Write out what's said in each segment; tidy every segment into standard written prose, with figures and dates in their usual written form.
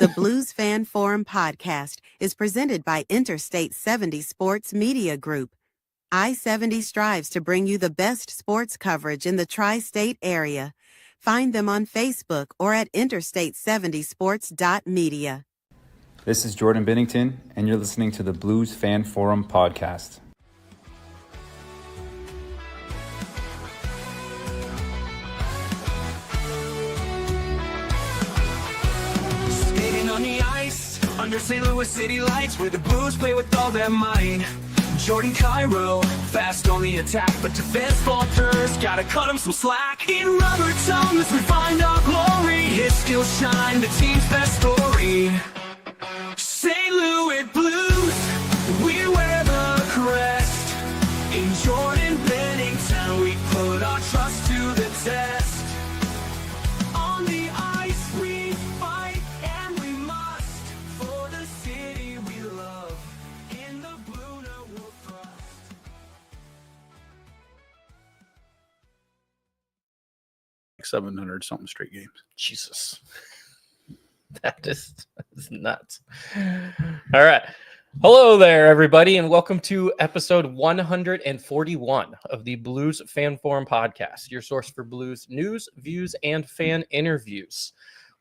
The Blues Fan Forum podcast is presented by Interstate 70 Sports Media Group. I-70 strives to bring you the best sports coverage in the tri-state area. Find them on Facebook or at interstate70sports.media. This is Jordan Bennington, and you're listening to the Blues Fan Forum podcast. Skating on the ice, under St. Louis city lights, where the Blues play with all their might. Jordan Cairo, fast on the attack, but defense falters, gotta cut him some slack. In rubber tongues, we find our glory. His skills shine, the team's best story. St. Louis Blues, we wear the crest. In Jordan Bennington, we put our trust to the test. On the ice, we fight, and we must, for the city we love. In the blue, no we'll thrust. 700 something straight games. Jesus. That is nuts. All right. Hello there, everybody, and welcome to episode 141 of the Blues Fan Forum podcast, your source for Blues news, views, and fan interviews.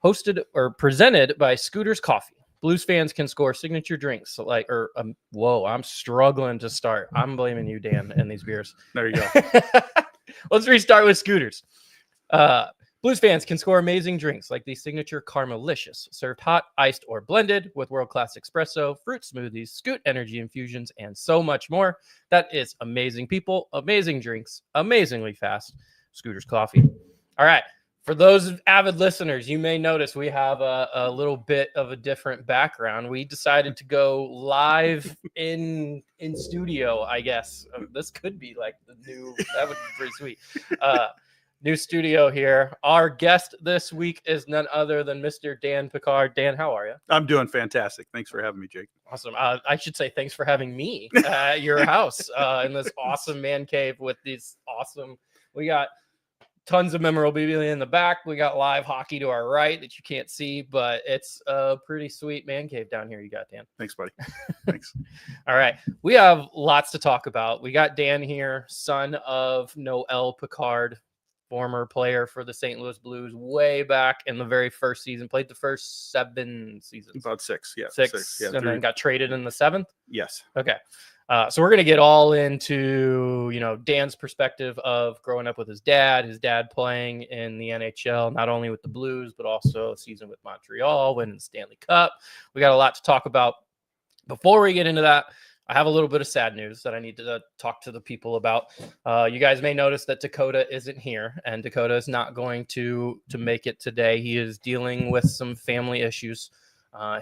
Hosted or presented by Scooter's Coffee. Blues fans can score signature drinks whoa, I'm struggling to start. I'm blaming you, Dan, and these beers. There you go. Let's restart with Scooters. Blues fans can score amazing drinks like the signature Caramelicious, served hot, iced, or blended with world-class espresso, fruit smoothies, Scoot energy infusions, and so much more. That is amazing people, amazing drinks, amazingly fast. Scooter's Coffee. All right. For those avid listeners, you may notice we have a little bit of a different background. We decided to go live in studio, I guess. This could be like the new, that would be pretty sweet. New studio here. Our guest this week is none other than Mr. Dan Picard. Dan, how are you? I'm doing fantastic. Thanks for having me, Jake. Awesome. I should say thanks for having me at your house in this awesome man cave with these awesome. We got tons of memorabilia in the back. We got live hockey to our right that you can't see, but it's a pretty sweet man cave down here you got, Dan. Thanks, buddy. Thanks. All right. We have lots to talk about. We got Dan here, son of Noel Picard, former player for the St. Louis Blues way back in the very first season. Played the first 7 seasons. About six, yeah. Six, yeah, and then got traded in the 7th? Yes. Okay. So we're going to get all into, Dan's perspective of growing up with his dad playing in the NHL, not only with the Blues, but also a season with Montreal, winning the Stanley Cup. We got a lot to talk about. Before we get into that, I have a little bit of sad news that I need to talk to the people about. You guys may notice that Dakota isn't here, and Dakota is not going to make it today. He is dealing with some family issues.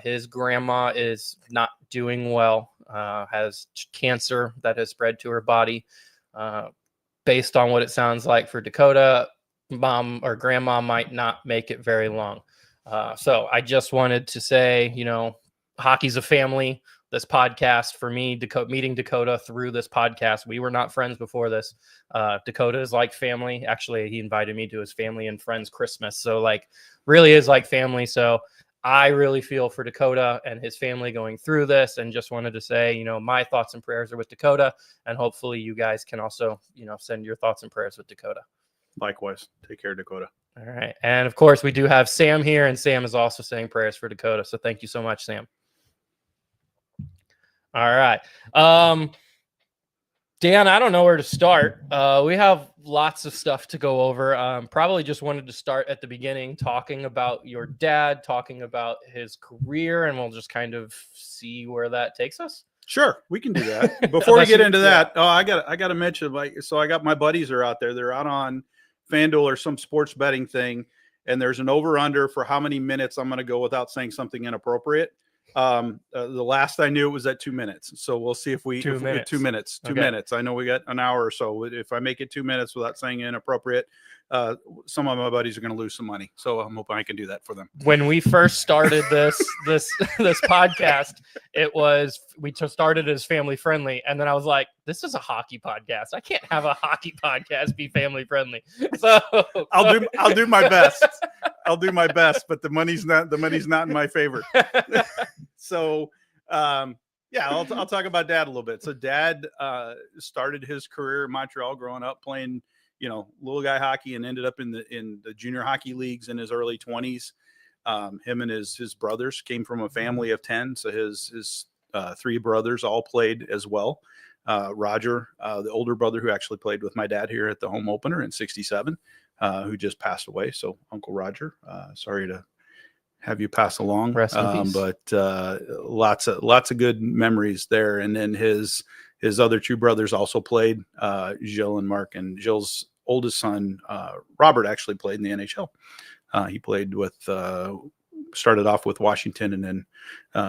His grandma is not doing well, has cancer that has spread to her body. Based on what it sounds like for Dakota, mom or grandma might not make it very long. So I just wanted to say, hockey's a family. This podcast for me, meeting Dakota through this podcast. We were not friends before this. Dakota is like family. Actually, he invited me to his family and friends Christmas. So really is like family. So I really feel for Dakota and his family going through this, and just wanted to say, my thoughts and prayers are with Dakota, and hopefully you guys can also, send your thoughts and prayers with Dakota. Likewise. Take care, Dakota. All right. And of course we do have Sam here, and Sam is also saying prayers for Dakota. So thank you so much, Sam. All right. Dan, I don't know where to start. We have lots of stuff to go over. Probably just wanted to start at the beginning, talking about your dad, talking about his career, and we'll just kind of see where that takes us. Sure, we can do that. Before we get into that, I got to mention, so I got my buddies are out there. They're out on FanDuel or some sports betting thing, and there's an over-under for how many minutes I'm going to go without saying something inappropriate. The last I knew it was at 2 minutes. So we'll see if we 2 minutes. 2 minutes. 2 minutes. I know we got an hour or so. If I make it 2 minutes without saying inappropriate, some of my buddies are going to lose some money. So I'm hoping I can do that for them. When we first started this podcast, we started as family friendly, and then I was like, this is a hockey podcast. I can't have a hockey podcast be family friendly. So I'll do my best. I'll do my best, but the money's not in my favor. So, yeah, I'll talk about Dad a little bit. So Dad started his career in Montreal growing up playing, little guy hockey, and ended up in the junior hockey leagues in his early 20s. Him and his brothers came from a family of 10. So his 3 brothers all played as well. Roger, the older brother who actually played with my dad here at the home opener in '67, who just passed away. So Uncle Roger, sorry to have you pass along. Rest in peace. But lots of good memories there. And then his other 2 brothers also played, Gilles and Mark. And Gilles' oldest son, Robert, actually played in the NHL. He played with, started off with Washington, and then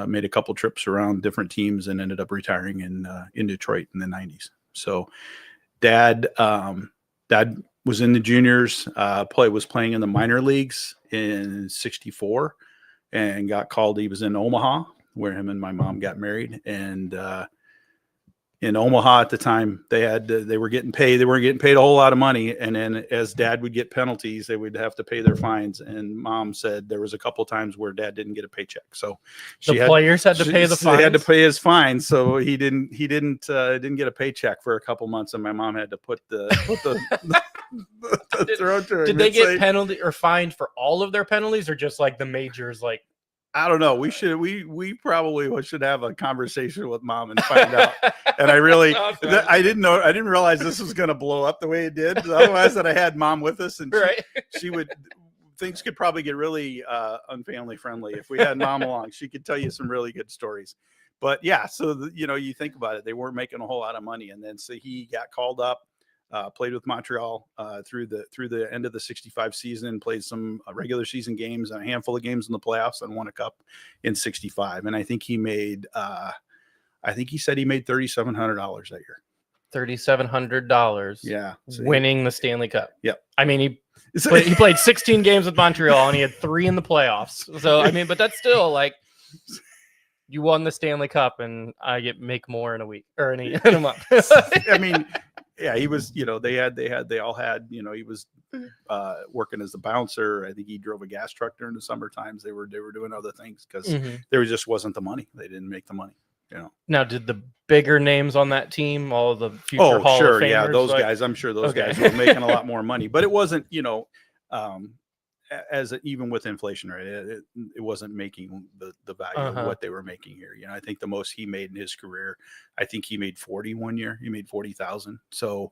made a couple trips around different teams, and ended up retiring in Detroit in the 90s. So Dad was in the juniors, was playing in the minor leagues in '64, and got called. He was in Omaha, where him and my mom got married. And in Omaha at the time, they were getting paid. They weren't getting paid a whole lot of money. And then as Dad would get penalties, they would have to pay their fines. And Mom said there was a couple of times where Dad didn't get a paycheck. So players had to pay the fines. They had to pay his fines. So he didn't get a paycheck for a couple months. And my mom had to put the Did they get penalty or fined for all of their penalties, or just like the majors? Like, I don't know. We probably should have a conversation with Mom and find out. And I didn't realize this was going to blow up the way it did. Otherwise, that I had Mom with us, and things could probably get really unfamily friendly if we had Mom along. She could tell you some really good stories. But yeah, so you think about it, they weren't making a whole lot of money, and then so he got called up. Played with Montreal through the end of the '65 season, played some regular season games and a handful of games in the playoffs, and won a cup in '65. And I think he said he made $3,700 that year. $3,700. Yeah. Winning the Stanley Cup. Yep. I mean, he played 16 games with Montreal, and he had 3 in the playoffs. So, I mean, but that's still like, you won the Stanley Cup, and I make more in a week or in a month. I mean, yeah, he was, they all had, he was working as a bouncer. I think he drove a gas truck during the summer times. They were doing other things because there just wasn't the money. They didn't make the money, Now, did the bigger names on that team, all of the future Hall of Famers, yeah, those guys, I'm sure those guys were making a lot more money, but it wasn't, even with inflation, right? It wasn't making the value of what they were making here. I think the most he made in his career, I think he made 40 one year. He made 40,000. So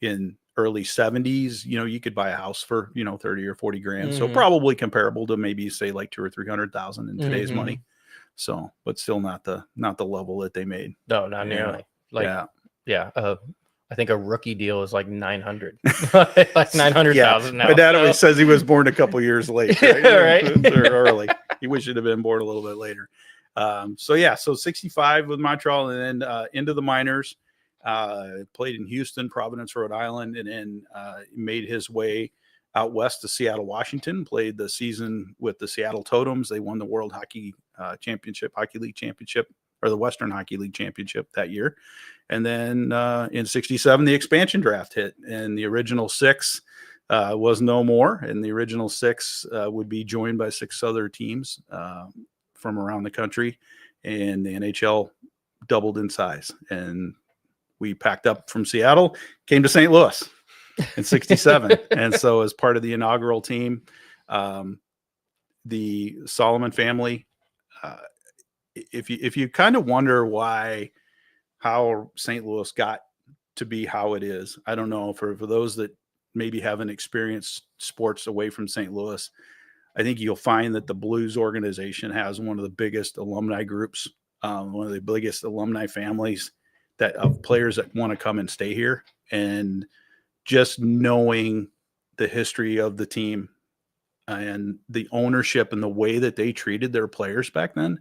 in early 70s, you could buy a house for 30 or 40 grand. So probably comparable to maybe say like 200,000 or 300,000 in today's money. So, but still not the level that they made. No, not nearly. I think a rookie deal is like 900, like 900,000 now. My dad always says he was born a couple years late, right? Right? Or early. He wished he'd have been born a little bit later. So 65 with Montreal, and then into the minors. Played in Houston, Providence, Rhode Island, and then made his way out west to Seattle, Washington. Played the season with the Seattle Totems. They won the World Hockey League Championship, or the Western Hockey League Championship that year. And then in '67, the expansion draft hit, and the original 6 was no more. And the original 6 would be joined by 6 other teams from around the country, and the NHL doubled in size. And we packed up from Seattle, came to St. Louis in '67. And so as part of the inaugural team, the Solomon family, if you kind of wonder how St. Louis got to be how it is, I don't know. For those that maybe haven't experienced sports away from St. Louis, I think you'll find that the Blues organization has one of the biggest alumni groups, one of the biggest alumni families of players that want to come and stay here. And just knowing the history of the team and the ownership and the way that they treated their players back then,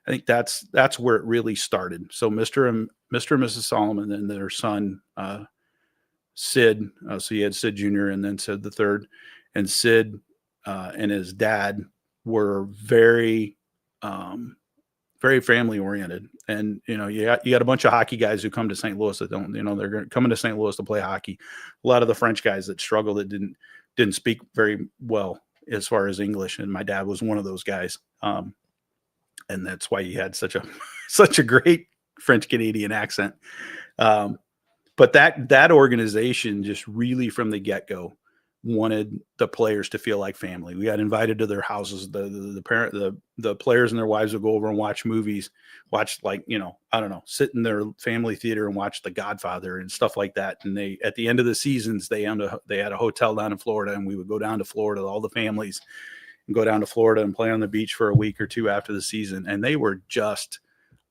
I think that's where it really started. So Mr. and Mrs. Solomon and their son, Sid, so you had Sid Jr. and then Sid the third, and Sid and his dad were very very family oriented. And, you got a bunch of hockey guys who come to St. Louis that don't, they're coming to St. Louis to play hockey. A lot of the French guys that struggle, that didn't speak very well as far as English. And my dad was one of those guys. And that's why he had such a great French Canadian accent. But that organization just really from the get-go wanted the players to feel like family. We got invited to their houses. The players and their wives would go over and watch movies, sit in their family theater and watch The Godfather and stuff like that. And at the end of the seasons, they had a hotel down in Florida, and we would go down to Florida, all the families, and go down to Florida and play on the beach for a week or two after the season. And they were just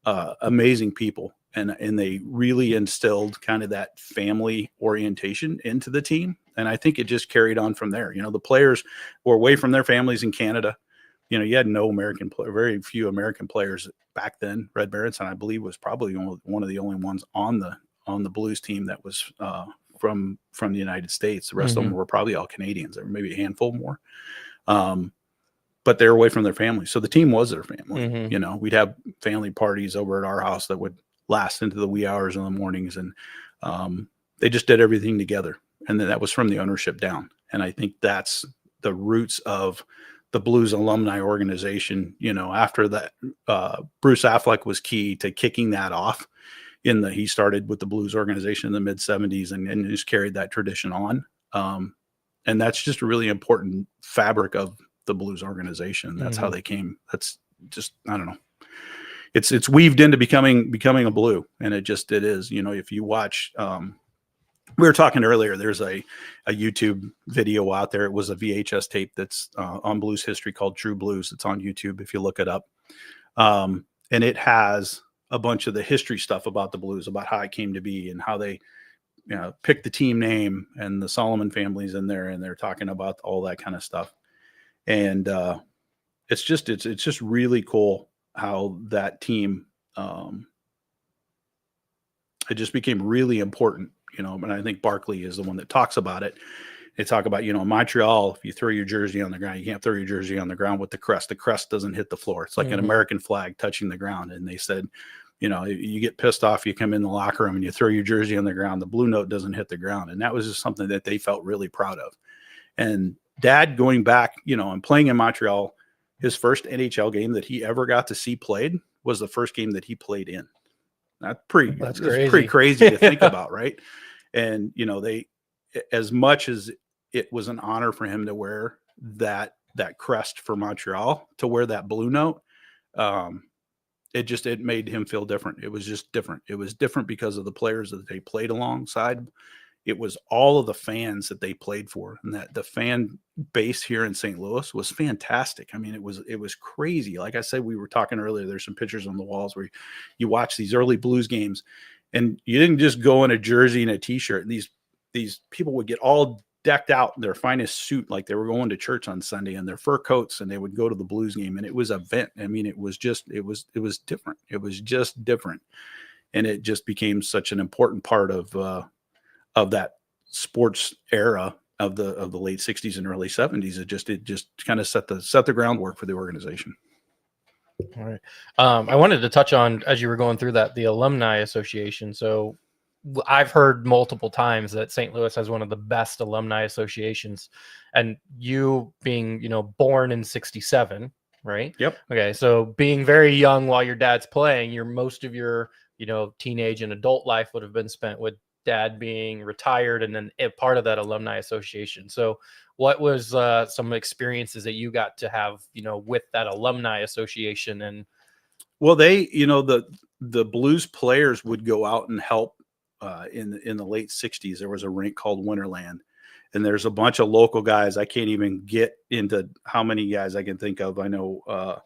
amazing people. And they really instilled kind of that family orientation into the team. And I think it just carried on from there. The players were away from their families in Canada. You had very few American players back then. Red Berenson, I believe, was probably one of the only ones on the Blues team that was from the United States. The rest of them were probably all Canadians. There were maybe a handful more. But they're away from their family. So the team was their family. We'd have family parties over at our house that would last into the wee hours in the mornings. And they just did everything together. And then that was from the ownership down. And I think that's the roots of the Blues alumni organization. After that, Bruce Affleck was key to kicking that off. He started with the Blues organization in the mid 70s and just carried that tradition on. And that's just a really important fabric of the Blues organization. That's how they came. That's just, I don't know. It's weaved into becoming a Blue. And it is, if you watch, we were talking earlier, there's a YouTube video out there. It was a VHS tape that's on Blues history called True Blues. It's on YouTube if you look it up. And it has a bunch of the history stuff about the Blues, about how it came to be and how they picked the team name, and the Solomon family's in there, and they're talking about all that kind of stuff. And it's just really cool how that team, it just became really important. And I think Barkley is the one that talks about it. They talk about, Montreal, if you throw your jersey on the ground, you can't throw your jersey on the ground with the crest. The crest doesn't hit the floor. It's like an American flag touching the ground. And they said, you get pissed off, you come in the locker room and you throw your jersey on the ground, the blue note doesn't hit the ground. And that was just something that they felt really proud of. And Dad going back, and playing in Montreal, his first NHL game that he ever got to see played was the first game that he played in. That's pretty crazy to think about, right? And they, as much as it was an honor for him to wear that crest for Montreal, to wear that blue note, it made him feel different. It was just different. It was different because of the players that they played alongside. It was all of the fans that they played for, and that the fan base here in St. Louis was fantastic. I mean, it was crazy. Like I said, we were talking earlier, there's some pictures on the walls where you watch these early Blues games, and you didn't just go in a jersey and a t-shirt. And these people would get all decked out in their finest suit, like they were going to church on Sunday, and their fur coats, and they would go to the Blues game. And it was an event. I mean, it was different. It was just different. And it just became such an important part of that sports era of the late 60s and early 70s. It just kind of set the groundwork for the organization. All right. I wanted to touch on, as you were going through that, the Alumni Association. So I've heard multiple times that St. Louis has one of the best alumni associations, and you being, born in 67, right? Yep. Okay. So being very young while your dad's playing, most of your, teenage and adult life would have been spent with Dad being retired and then part of that alumni association. So what was some experiences that you got to have, with that alumni association? And well, they, the Blues players would go out and help in the late 60s. There was a rink called Winterland, and there's a bunch of local guys. I can't even get into how many guys I can think of. I know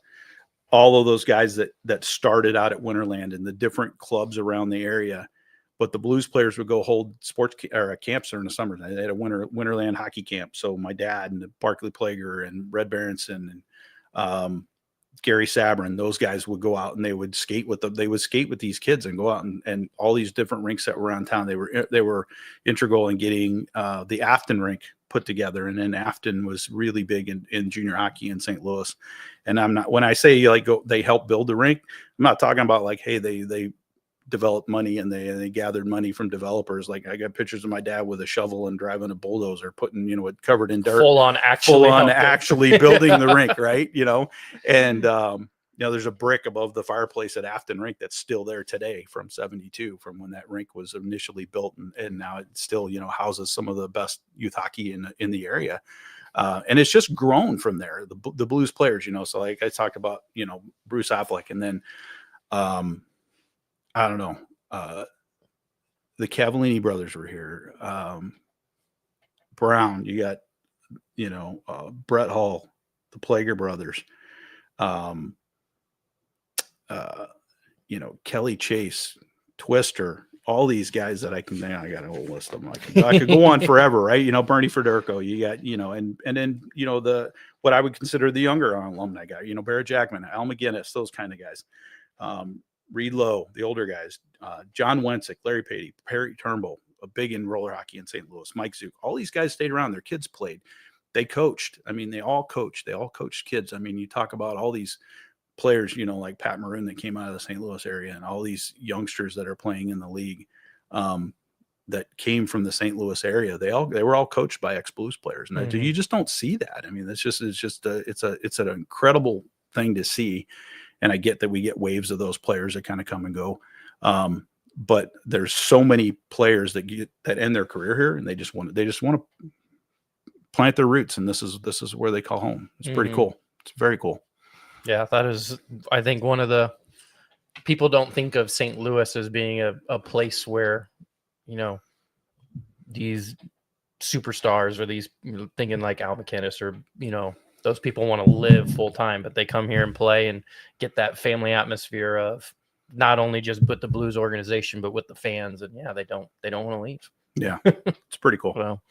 all of those guys that started out at Winterland and the different clubs around the area. But the Blues players would go hold camps during the summer. They had a Winterland hockey camp. So my dad and Barkley Plager and Red Berenson and Gary Sabrin, those guys would go out and they would skate with them. They would skate with these kids and go out and all these different rinks that were around town. They were integral in getting the Afton rink put together. And then Afton was really big in junior hockey in St. Louis. And when I say like they helped build the rink, I'm not talking about like, hey, they developed money and they gathered money from developers. Like I got pictures of my dad with a shovel and driving a bulldozer, putting, it covered in dirt, full on actually building the rink. Right. And, there's a brick above the fireplace at Afton rink that's still there today from 72, from when that rink was initially built. And now it still, houses some of the best youth hockey in the area. And it's just grown from there. The Blues players, so like I talked about, Bruce Affleck, and then, I don't know. The Cavallini brothers were here. Brown, you got, Brett Hall, the Plager brothers. Kelly Chase, Twister, all these guys that I got a whole list of them. I could go on forever, right? Bernie Federico, you got, and then, what I would consider the younger alumni guy, Barrett Jackman, Al McGinnis, those kind of guys. Reed Lowe, the older guys, John Wensick, Larry Patey, Perry Turnbull, a big in roller hockey in St. Louis, Mike Zook, all these guys stayed around. Their kids played. They coached. I mean, they all coached. They all coached kids. I mean, you talk about all these players, like Pat Maroon that came out of the St. Louis area, and all these youngsters that are playing in the league that came from the St. Louis area. They were all coached by ex-Blues players, and you just don't see that. I mean, it's an incredible thing to see. And I get that we get waves of those players that kind of come and go. But there's so many players that end their career here, and they just want to plant their roots. And this is where they call home. It's pretty cool. It's very cool. Yeah, that is, I think, one of the people don't think of St. Louis as being a place where, these superstars or these thinking like Al McInnis or, those people want to live full time, but they come here and play and get that family atmosphere of not only just with the Blues organization, but with the fans. And yeah, they don't want to leave. Yeah. It's pretty cool. Well,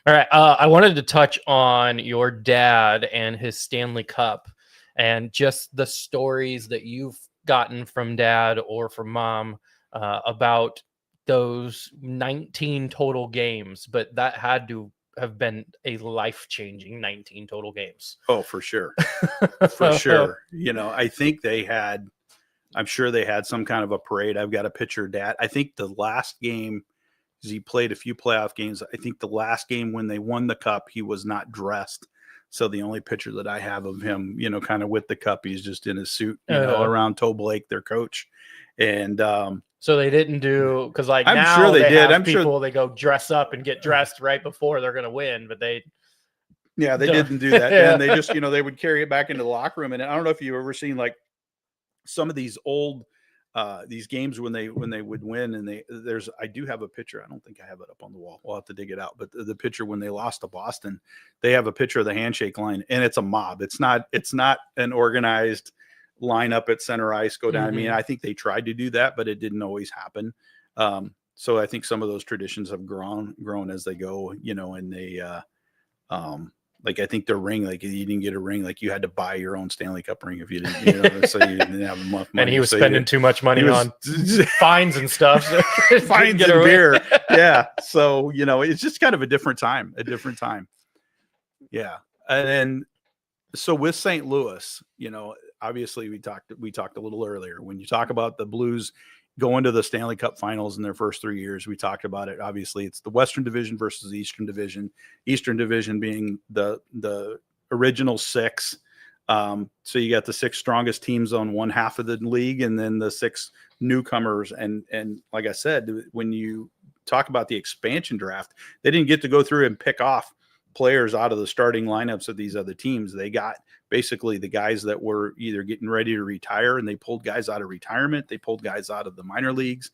all right. I wanted to touch on your dad and his Stanley Cup and just the stories that you've gotten from dad or from mom about those 19 total games, but that had to have been a life-changing 19 total games. Oh, for sure. For sure. I think I'm sure they had some kind of a parade. I've got a picture of Dad. I think the last game, he played a few playoff games. I think the last game when they won the cup, he was not dressed. So the only picture that I have of him, kind of with the cup, he's just in his suit, around Toe Blake, their coach. And, so they didn't do, because like I'm now sure they did. I'm sure they go dress up and get dressed right before they're going to win, but they didn't do that. And they just, they would carry it back into the locker room. And I don't know if you've ever seen like some of these old, these games when they would win, and I do have a picture. I don't think I have it up on the wall. We'll have to dig it out. But the picture when they lost to Boston, they have a picture of the handshake line, and it's a mob. It's not an organized line up at center ice, go down. I mean, I think they tried to do that, but it didn't always happen. So I think some of those traditions have grown as they go, and they, like, I think their ring, like you didn't get a ring, like you had to buy your own Stanley Cup ring if you didn't, so you didn't have enough money. And he was spending too much money on fines and stuff. Fines and beer. Yeah. So, it's just kind of a different time. Yeah. And then, so with St. Louis, obviously we talked a little earlier, when you talk about the Blues going to the Stanley Cup finals in their first 3 years, we talked about it. Obviously it's the Western Division versus the Eastern Division being the original six. So you got the six strongest teams on one half of the league, and then the six newcomers. And like I said, when you talk about the expansion draft, they didn't get to go through and pick off players out of the starting lineups of these other teams. They got basically the guys that were either getting ready to retire, and they pulled guys out of retirement. They pulled guys out of the minor leagues,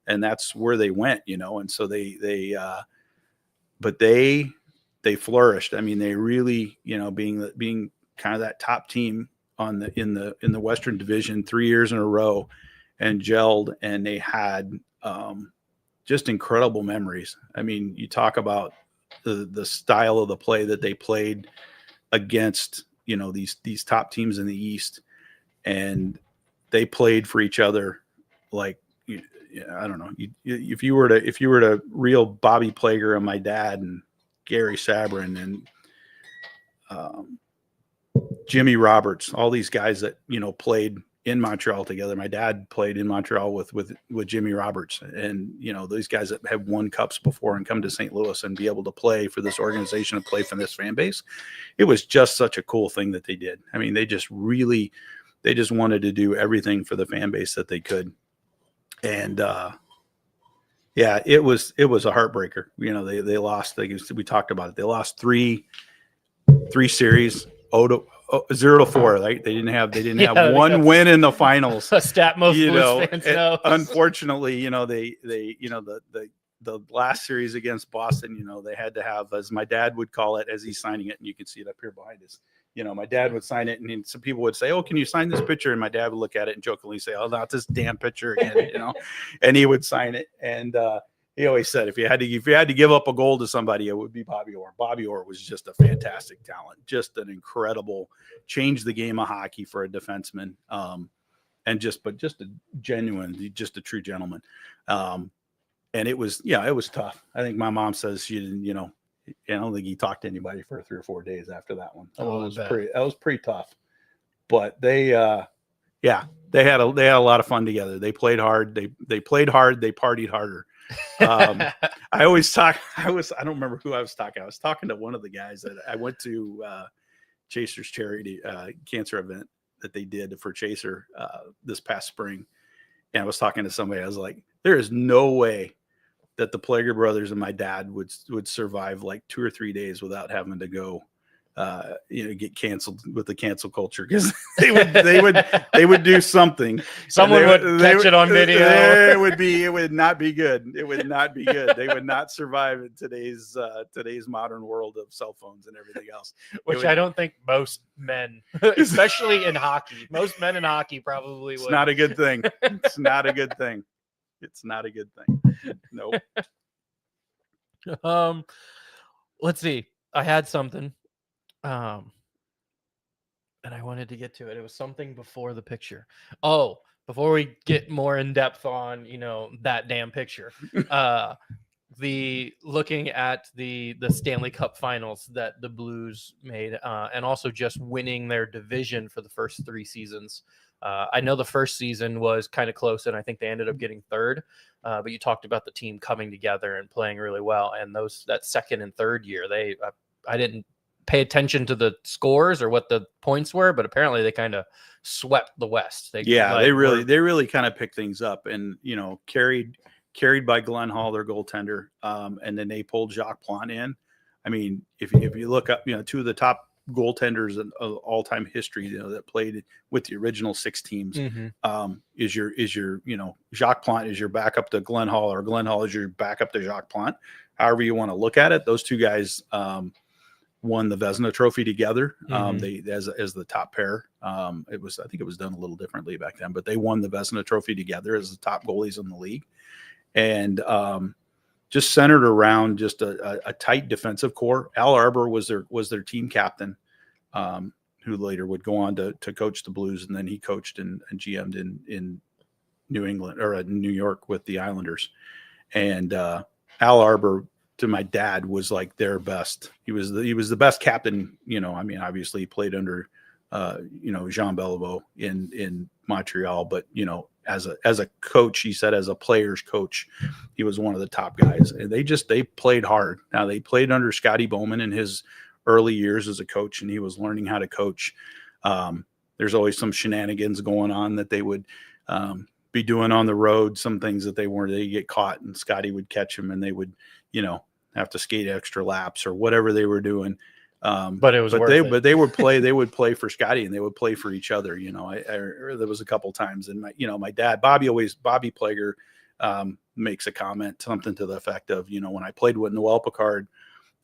and that's where they went, and so they flourished. I mean, they really, being kind of that top team in the Western Division 3 years in a row, and gelled, and they had just incredible memories. I mean, you talk about the style of the play that they played against these top teams in the East, and they played for each other like, I don't know. If you were to reel Bobby Plager and my dad and Gary Sabrin and Jimmy Roberts, all these guys that played in Montreal together. My dad played in Montreal with Jimmy Roberts, and these guys that have won cups before and come to St. Louis and be able to play for this organization and play for this fan base. It was just such a cool thing that they did. I mean, they just wanted to do everything for the fan base that they could. And yeah, it was a heartbreaker. They lost. We talked about it. They lost three series. 0-4. Right? They didn't have one win in the finals. A stat most Blues fans know. Unfortunately, the last series against Boston, they had to have, as my dad would call it, as he's signing it, and you can see it up here behind us. My dad would sign it, and some people would say, "Oh, can you sign this picture?" And my dad would look at it and jokingly say, "Oh, not this damn picture again," and he would sign it. And he always said, if you had to give up a goal to somebody, it would be Bobby Orr. Bobby Orr was just a fantastic talent, just an incredible, changed the game of hockey for a defenseman, and just a genuine, just a true gentleman. And it was tough. I think my mom says she didn't, I don't think he talked to anybody for 3 or 4 days after that one. So that was pretty tough. But they had a lot of fun together. They played hard. They played hard. They partied harder. I don't remember who I was talking. I was talking to one of the guys that I went to Chaser's charity cancer event that they did for Chaser this past spring. And I was talking to somebody. I was like, there is no way that the Plager brothers and my dad would survive like 2 or 3 days without having to go, get canceled with the cancel culture, because they would do something. Someone would catch it on video. It would not be good. It would not be good. They would not survive in today's modern world of cell phones and everything else. Which I don't think most men, especially in hockey, most men in hockey probably would. It's not a good thing. It's not a good thing. It's not a good thing. Nope. Let's see. I had something. And I wanted to get to it. It was something before the picture. Oh, before we get more in depth on, that damn picture. Looking at the Stanley Cup finals that the Blues made, and also just winning their division for the first 3 seasons. I know the first season was kind of close, and I think they ended up getting third. But you talked about the team coming together and playing really well. And that second and third year, I didn't pay attention to the scores or what the points were, but apparently they kind of swept the West. They really kind of picked things up, and carried by Glenn Hall, their goaltender, and then they pulled Jacques Plante in. I mean, if you look up, 2 of the top goaltenders in all-time history, that played with the original 6 teams, is your Jacques Plante is your backup to Glenn Hall, or Glenn Hall is your backup to Jacques Plante. However you want to look at it, those 2 guys won the Vezina Trophy together. They as the top pair. I think it was done a little differently back then, but they won the Vezina Trophy together as the top goalies in the league, and just centered around just a tight defensive core. Al Arbour was their team captain, who later would go on to coach the Blues, and then he coached and GM'd in New England, or New York, with the Islanders. And Al Arbour, to my dad, was like their best. He was the best captain. Obviously he played under Jean Beliveau in Montreal, but as a coach, he said, as a player's coach, he was one of the top guys. And they played hard. Now, they played under Scotty Bowman in his early years as a coach, and he was learning how to coach. There's always some shenanigans going on that they would be doing on the road, some things that they get caught, and Scotty would catch them, and they would have to skate extra laps or whatever they were doing. But it was worth it. But they would play for Scotty, and they would play for each other. There was a couple times, and my dad, Bobby Plager, makes a comment, something to the effect of, when I played with Noel Picard,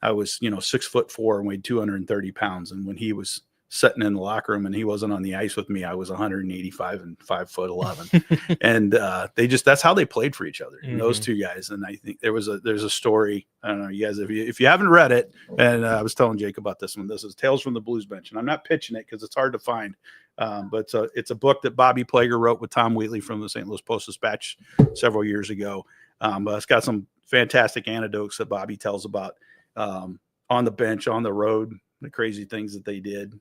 I was 6'4" and weighed 230 pounds, and when he was sitting in the locker room, and he wasn't on the ice with me. I was 185 and 5'11", and that's how they played for each other. And those two guys. And I think there's a story. I don't know, you guys, if you haven't read it, and I was telling Jake about this one. This is Tales from the Blues Bench, and I'm not pitching it because it's hard to find. But it's a book that Bobby Plager wrote with Tom Wheatley from the St. Louis Post-Dispatch several years ago. But it's got some fantastic anecdotes that Bobby tells about on the bench, on the road, the crazy things that they did.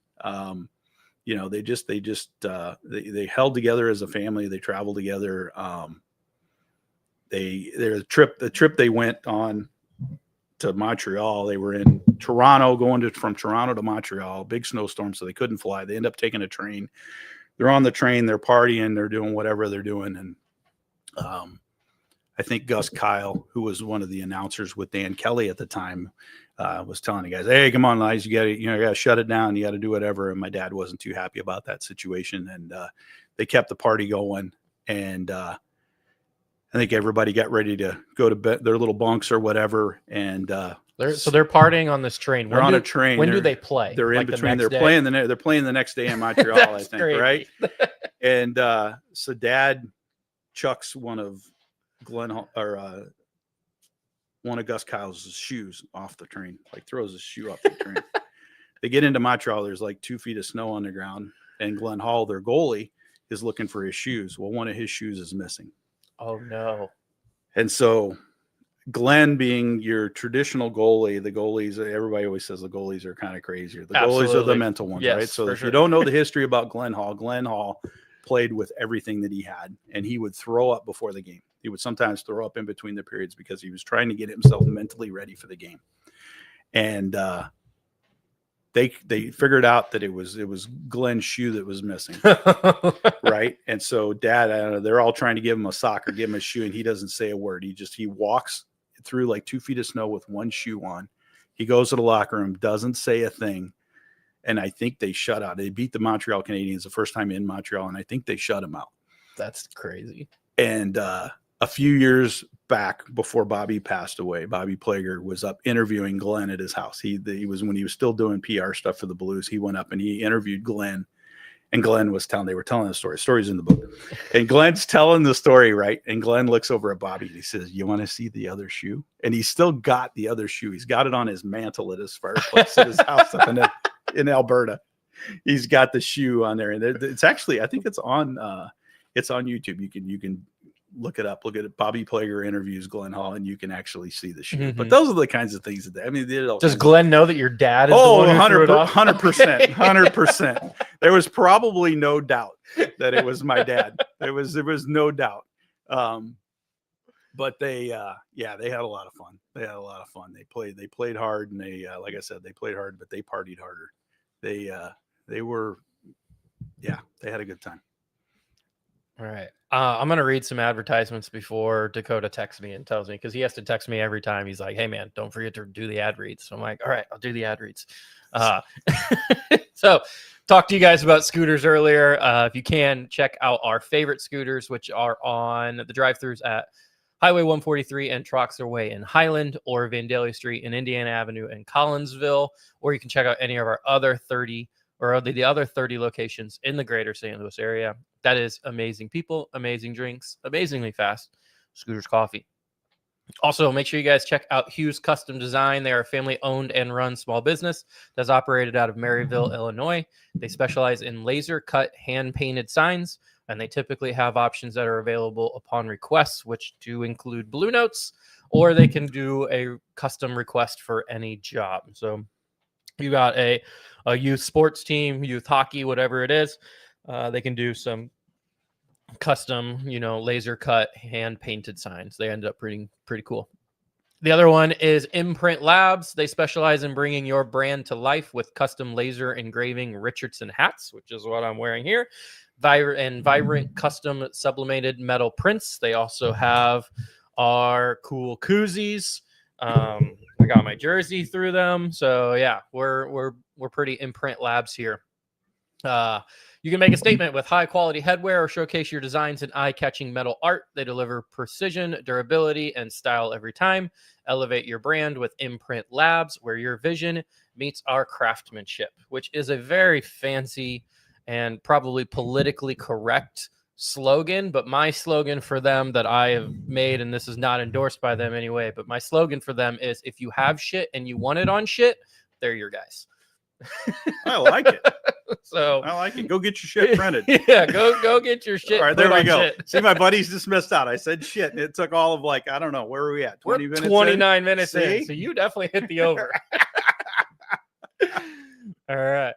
They held together as a family. They traveled together. The trip they went on to Montreal, they were in Toronto, from Toronto to Montreal, big snowstorm, so they couldn't fly. They end up taking a train. They're on the train, they're partying, they're doing whatever they're doing. And I think Gus Kyle, who was one of the announcers with Dan Kelly at the time, was telling the guys, "Hey, come on, guys, you gotta shut it down. You got to do whatever." And my dad wasn't too happy about that situation, and they kept the party going. And I think everybody got ready to go to bed, their little bunks or whatever. And they're partying on this train. They're on a train. When do they play? They're in like between. They're playing the next day in Montreal, I think, crazy. right? And so Dad chucks one of one of Gus Kyle's shoes off the train, like throws his shoe off the train. They get into Montreal. There's like 2 feet of snow on the ground, and Glenn Hall, their goalie, is looking for his shoes. Well, one of his shoes is missing. Oh no. And so Glenn, being your traditional goalie, the goalies, everybody always says the goalies are kind of crazier. The goalies are the mental ones, right? So if you don't know the history about Glenn Hall played with everything that he had, and he would throw up before the game. He would sometimes throw up in between the periods because he was trying to get himself mentally ready for the game. And they figured out that it was Glenn's shoe that was missing, right? And so Dad, they're all trying to give him a sock or give him a shoe, and he doesn't say a word. He walks through like 2 feet of snow with one shoe on. He goes to the locker room, doesn't say a thing, and I think they shut out. They beat the Montreal Canadiens the first time in Montreal, and I think they shut him out. That's crazy. And a few years back, before Bobby passed away, Bobby Plager was up interviewing Glenn at his house. He was, when he was still doing PR stuff for the Blues, he went up and he interviewed Glenn, and Glenn was they were telling the story. Story's in the book. And Glenn's telling the story, right? And Glenn looks over at Bobby and he says, "You want to see the other shoe?" And he's still got the other shoe. He's got it on his mantle at his fireplace at his house up in Alberta. He's got the shoe on there. And it's actually, I think it's on YouTube. You can look it up. Look at it. Bobby Plager interviews Glenn Hall, and you can actually see the shoe. But those are the kinds of things that does Glenn know that your dad is the one who threw it off? 100%. There was probably no doubt that it was my dad. There was no doubt. But they had a lot of fun. They played hard, and they like I said, they played hard, but they partied harder. They had a good time. All right. I'm going to read some advertisements before Dakota texts me and tells me, because he has to text me every time. He's like, "Hey, man, don't forget to do the ad reads." So I'm like, all right, I'll do the ad reads. So talked to you guys about scooters earlier. If you can, check out our favorite scooters, which are on the drive-thrus at Highway 143 and Troxler Way in Highland, or Vandalia Street and Indiana Avenue in Collinsville, or you can check out any of our other 30 or the other 30 locations in the greater St. Louis area. That is amazing people, amazing drinks, amazingly fast Scooters Coffee. Also, make sure you guys check out Hughes Custom Design. They are a family-owned and run small business that's operated out of Maryville, Illinois. They specialize in laser-cut, hand-painted signs, and they typically have options that are available upon requests, which do include Blue Notes, or they can do a custom request for any job. So you got a youth sports team, youth hockey, whatever it is, they can do some custom, laser cut, hand painted signs. They ended up pretty cool. The other one is Imprint Labs. They specialize in bringing your brand to life with custom laser engraving Richardson hats, which is what I'm wearing here. Vibrant custom sublimated metal prints. They also have our cool koozies. I got my jersey through them. So yeah, we're pretty Imprint Labs here. You can make a statement with high-quality headwear or showcase your designs in eye-catching metal art. They deliver precision, durability, and style every time. Elevate your brand with Imprint Labs, where your vision meets our craftsmanship, which is a very fancy and probably politically correct slogan. But my slogan for them that I have made, and this is not endorsed by them anyway, but my slogan for them is, if you have shit and you want it on shit, they're your guys. I like it. So I like it. Go get your shit printed. Yeah, go get your shit. All right, there we go. Shit. See, my buddies just missed out. I said shit, and it took all of like, I don't know, where are we at? 20 minutes 29 minutes See? in. So you definitely hit the over. All right.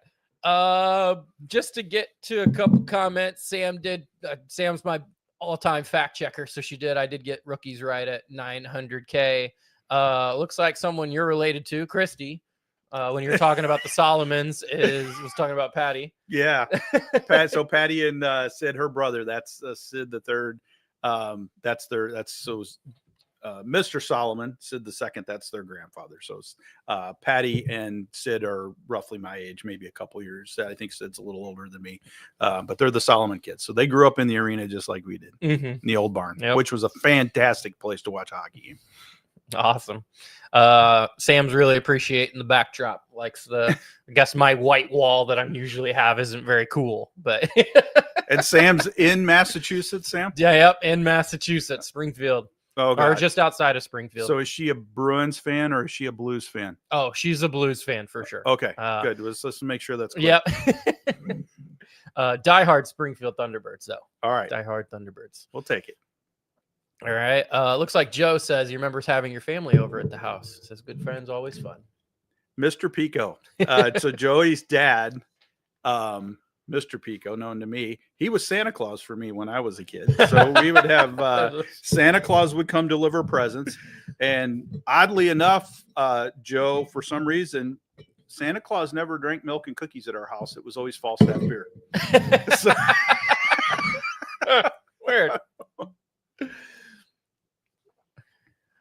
Just to get to a couple comments, Sam's my all-time fact checker, so I did get rookies right at 900K. Looks like someone you're related to, Christy, when you're talking about the Solomons, was talking about Patty. Yeah. So Patty and Sid, her brother, that's Sid the third. Mr. Solomon, Sid the second, that's their grandfather. So Patty and Sid are roughly my age, maybe a couple years. I think Sid's a little older than me, but they're the Solomon kids. So they grew up in the arena just like we did, in the old barn, which was a fantastic place to watch a hockey game. Awesome. Sam's really appreciating the backdrop. Likes I guess my white wall that I'm usually have isn't very cool, but and Sam's in Massachusetts, Sam? Yeah, yep, in Massachusetts, Springfield. Oh, God. Or just outside of Springfield. So is she a Bruins fan or is she a Blues fan? Oh, she's a Blues fan for sure. Okay, good. Let's make sure that's clear. Yep. Diehard Springfield Thunderbirds, though. All right. Diehard Thunderbirds. We'll take it. All right. Looks like Joe says he remembers having your family over at the house. Says good friends, always fun. Mr. Pico. So Joey's dad, Mr. Pico, known to me, he was Santa Claus for me when I was a kid. So we would have Santa Claus would come deliver presents. And oddly enough, Joe, for some reason, Santa Claus never drank milk and cookies at our house. It was always Falstaff beer. So, weird.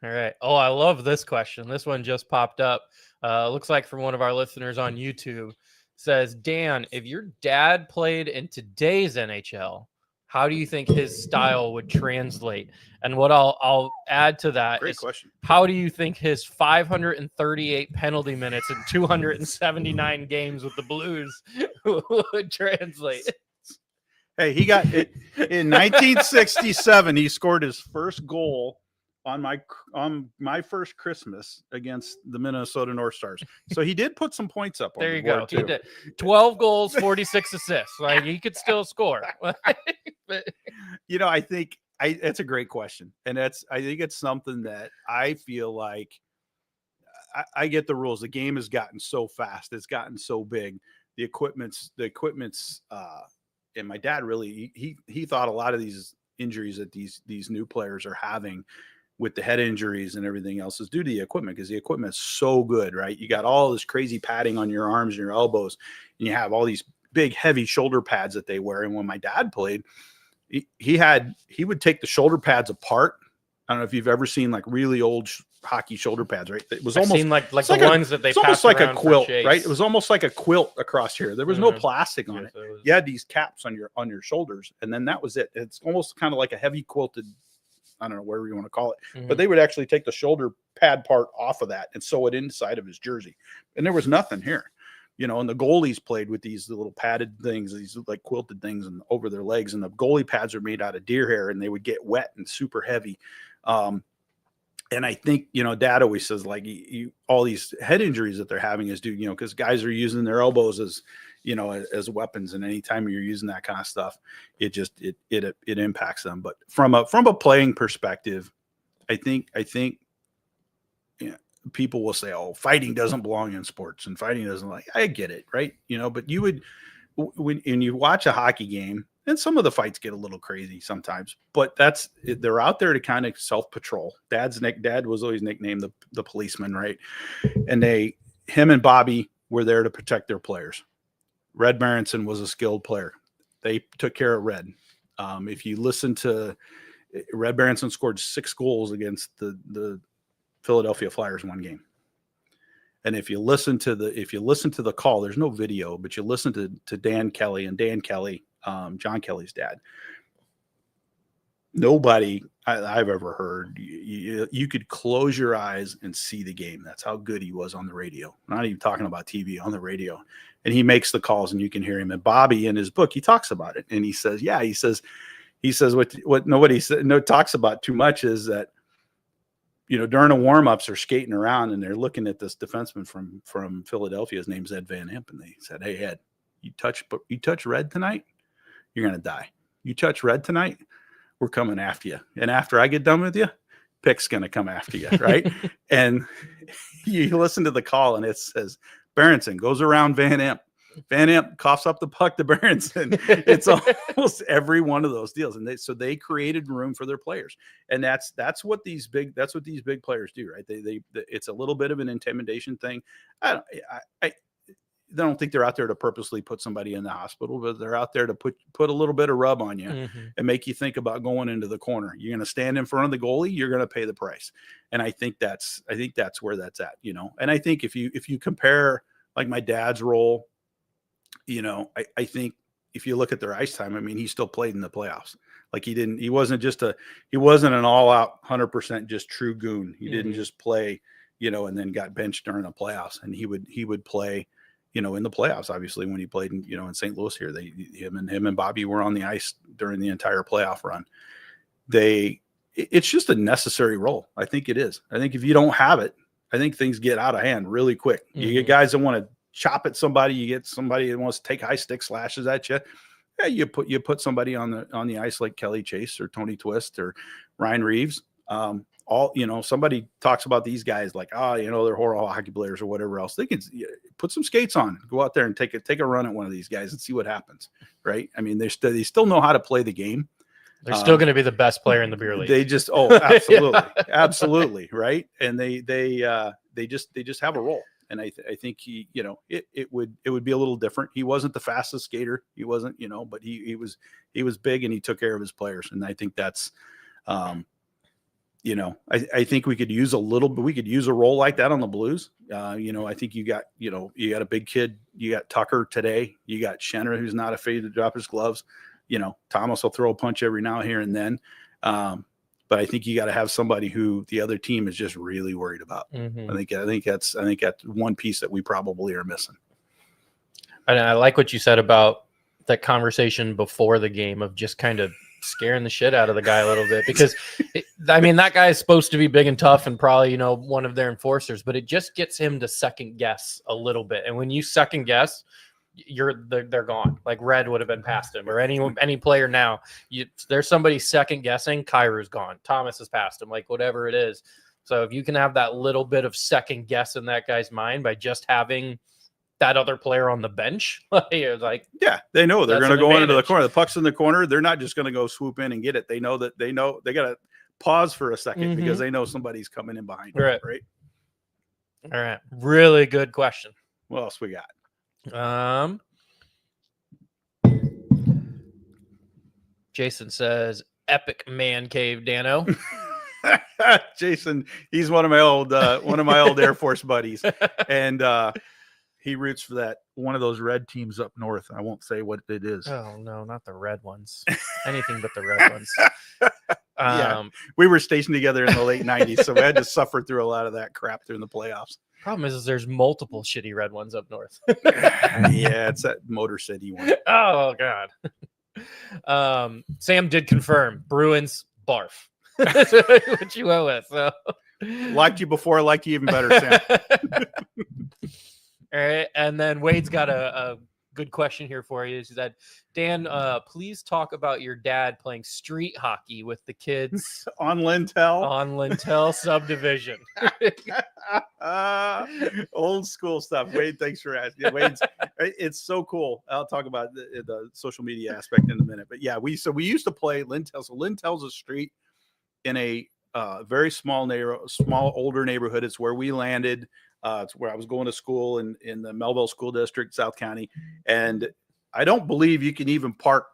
All right. Oh, I love this question. This one just popped up. Looks like from one of our listeners on YouTube. Says, Dan, if your dad played in today's NHL, how do you think his style would translate? And what I'll add to that great is, question. How do you think his 538 penalty minutes and 279 games with the Blues would translate? Hey, he got it in 1967. He scored his first goal on my first Christmas against the Minnesota North Stars. So he did put some points up on there the you board go. too. He did 12 goals, 46 assists. Like he could still score. But, I think it's a great question. And I think it's something that I feel like I get the rules. The game has gotten so fast. It's gotten so big. The equipment's and my dad really, he thought a lot of these injuries that these new players are having with the head injuries and everything else is due to the equipment, because the equipment is so good, right? You got all this crazy padding on your arms and your elbows, and you have all these big, heavy shoulder pads that they wear. And when my dad played, he would take the shoulder pads apart. I don't know if you've ever seen like really old hockey shoulder pads, right? It was I've almost seen like the ones that they it's almost like a quilt, right? It was almost like a quilt across here. There was no plastic on it. So You had these caps on your shoulders, and then that was it. It's almost kind of like a heavy quilted, I don't know, whatever you want to call it. But they would actually take the shoulder pad part off of that and sew it inside of his jersey. And there was nothing here. And the goalies played with these little padded things, these like quilted things and over their legs. And the goalie pads are made out of deer hair, and they would get wet and super heavy. And I think, Dad always says like all these head injuries that they're having is due, because guys are using their elbows as, as weapons. And anytime you're using that kind of stuff, it just, it impacts them. But from a playing perspective, I think people will say, oh, fighting doesn't belong in sports and fighting doesn't, like, I get it. Right. But you would, when you watch a hockey game, and some of the fights get a little crazy sometimes, but they're out there to kind of self-patrol. Dad was always nicknamed the policeman, right? And him and Bobby were there to protect their players. Red Berenson was a skilled player. They took care of Red. If you listen to Red Berenson scored 6 goals against the Philadelphia Flyers one game. And if you listen to the call, there's no video, but you listen to Dan Kelly and Dan Kelly, John Kelly's dad. Nobody I've ever heard, you could close your eyes and see the game. That's how good he was on the radio. Not even talking about TV, on the radio. And he makes the calls and you can hear him. And Bobby, in his book, he talks about it. And he says, what nobody talks about too much is that, during the warm-ups, they're skating around and they're looking at this defenseman from Philadelphia. His name's Ed Van Imp. And they said, "Hey, Ed, you touch red tonight, you're going to die. You touch red tonight, we're coming after you. And after I get done with you, Pick's going to come after you." Right. And you listen to the call and it says, Berenson goes around Van Imp. Van Imp coughs up the puck to Berenson. It's almost every one of those deals. And they created room for their players. And that's what these big players do, right? It's a little bit of an intimidation thing. I don't think they're out there to purposely put somebody in the hospital, but they're out there to put a little bit of rub on you and make you think about going into the corner. You're going to stand in front of the goalie, you're going to pay the price. And I think that's where that's at, And I think if you compare like my dad's role, I think if you look at their ice time, I mean, he still played in the playoffs. Like he wasn't an all out 100% just true goon. He didn't just play, and then got benched during the playoffs. And he would play, in the playoffs, obviously, when he played in St. Louis here, him and Bobby were on the ice during the entire playoff run. It's just a necessary role. I think it is. I think if you don't have it, I think things get out of hand really quick. You get guys that want to chop at somebody. You get somebody that wants to take high stick slashes at you. Yeah, you put somebody on the ice like Kelly Chase or Tony Twist or Ryan Reeves. Somebody talks about these guys like, they're horrible hockey players or whatever else. They can put some skates on, go out there and take a run at one of these guys and see what happens. Right? I mean, they still know how to play the game. They're still going to be the best player in the beer league. They just, absolutely, absolutely, right. And they just have a role. And I think it would be a little different. He wasn't the fastest skater. He wasn't, but he was big and he took care of his players. And I think that's, I think we could use a role like that on the Blues. I think you got a big kid. You got Tucker today. You got Schenner, who's not afraid to drop his gloves. Thomas will throw a punch every now here and then. But I think you got to have somebody who the other team is just really worried about. I think that's one piece that we probably are missing. And I like what you said about that conversation before the game of just kind of scaring the shit out of the guy a little bit, because that guy is supposed to be big and tough and probably, one of their enforcers, but it just gets him to second guess a little bit. And when you second guess, they're gone. Like Red would have been past him, or any player now. There's somebody second guessing. Kyrie's gone. Thomas has passed him. Like whatever it is. So if you can have that little bit of second guess in that guy's mind by just having that other player on the bench, yeah, they know they're going to go into the corner. The puck's in the corner. They're not just going to go swoop in and get it. They know they got to pause for a second because they know somebody's coming in behind them, right? All right. Really good question. What else we got? Jason says, "Epic man cave, Dano." Jason, he's one of my old Air Force buddies, and he roots for one of those red teams up north. I won't say what it is. Oh no, not the red ones. Anything but the red ones. Yeah, we were stationed together in the late 90s, so we had to suffer through a lot of that crap during the playoffs. Problem is there's multiple shitty red ones up north. Yeah, it's that Motor City one. Oh God. Sam did confirm Bruins barf. That's what you went with. So. Liked you before, I liked you even better, Sam. All right, and then Wade's got a good question here for you. He said, Dan, please talk about your dad playing street hockey with the kids on Lintel. On Lintel subdivision. Old school stuff. Wade, thanks for asking. It's so cool. I'll talk about the social media aspect in a minute. But yeah, we used to play Lintel. So Lintel's a street in a very small older neighborhood. It's where we landed. It's where I was going to school in the Melville School District, South County. And I don't believe you can even park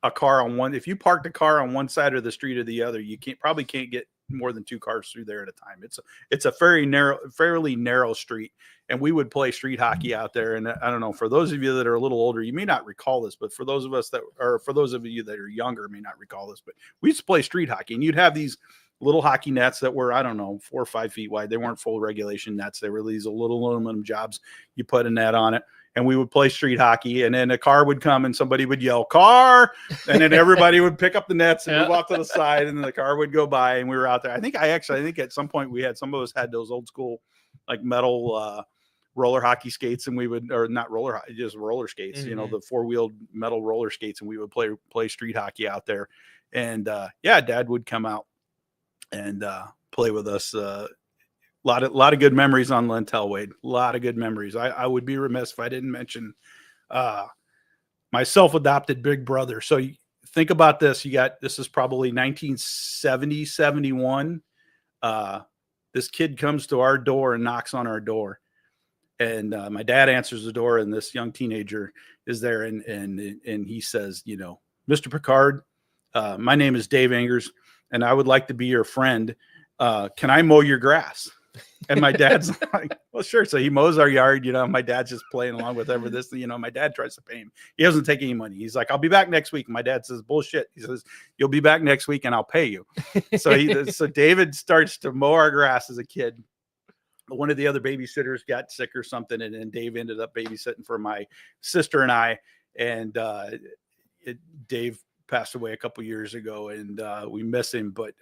a car on one. If you parked a car on one side of the street or the other, you probably can't get more than 2 cars through there at a time. It's a fairly narrow street, and we would play street hockey out there. And I don't know, for those of you that are a little older, you may not recall this, but for those of you that are younger, may not recall this, but we used to play street hockey, and you'd have these little hockey nets that were, I don't know, 4 or 5 feet wide. They weren't full regulation nets. They were these little aluminum jobs. You put a net on it, and we would play street hockey, and then a car would come and somebody would yell, "Car!" And then everybody would pick up the nets and move off to the side, and then the car would go by, and we were out there. I think at some point some of us had those old school, like metal roller hockey skates, and we would, or not roller, just roller skates, Mm-hmm. you know, the 4-wheeled metal roller skates, and we would play street hockey out there. And Dad would come out and play with us. A lot of good memories on Lentel, Wade. A lot of good memories. I would be remiss if I didn't mention my self-adopted big brother. So you think about this. This is probably 1970, 71. This kid comes to our door and knocks on our door. And my dad answers the door, and this young teenager is there. And he says, you know, "Mr. Picard, my name is Dave Angers, and I would like to be your friend. Can I mow your grass?" And my dad's like, "Well, sure." So he mows our yard, you know, my dad's just playing along with this, you know, my dad tries to pay him. He doesn't take any money. He's like, "I'll be back next week." My dad says, "Bullshit." He says, "You'll be back next week and I'll pay you." So David starts to mow our grass as a kid. One of the other babysitters got sick or something, and then Dave ended up babysitting for my sister and I. And Dave passed away a couple years ago, and we miss him. But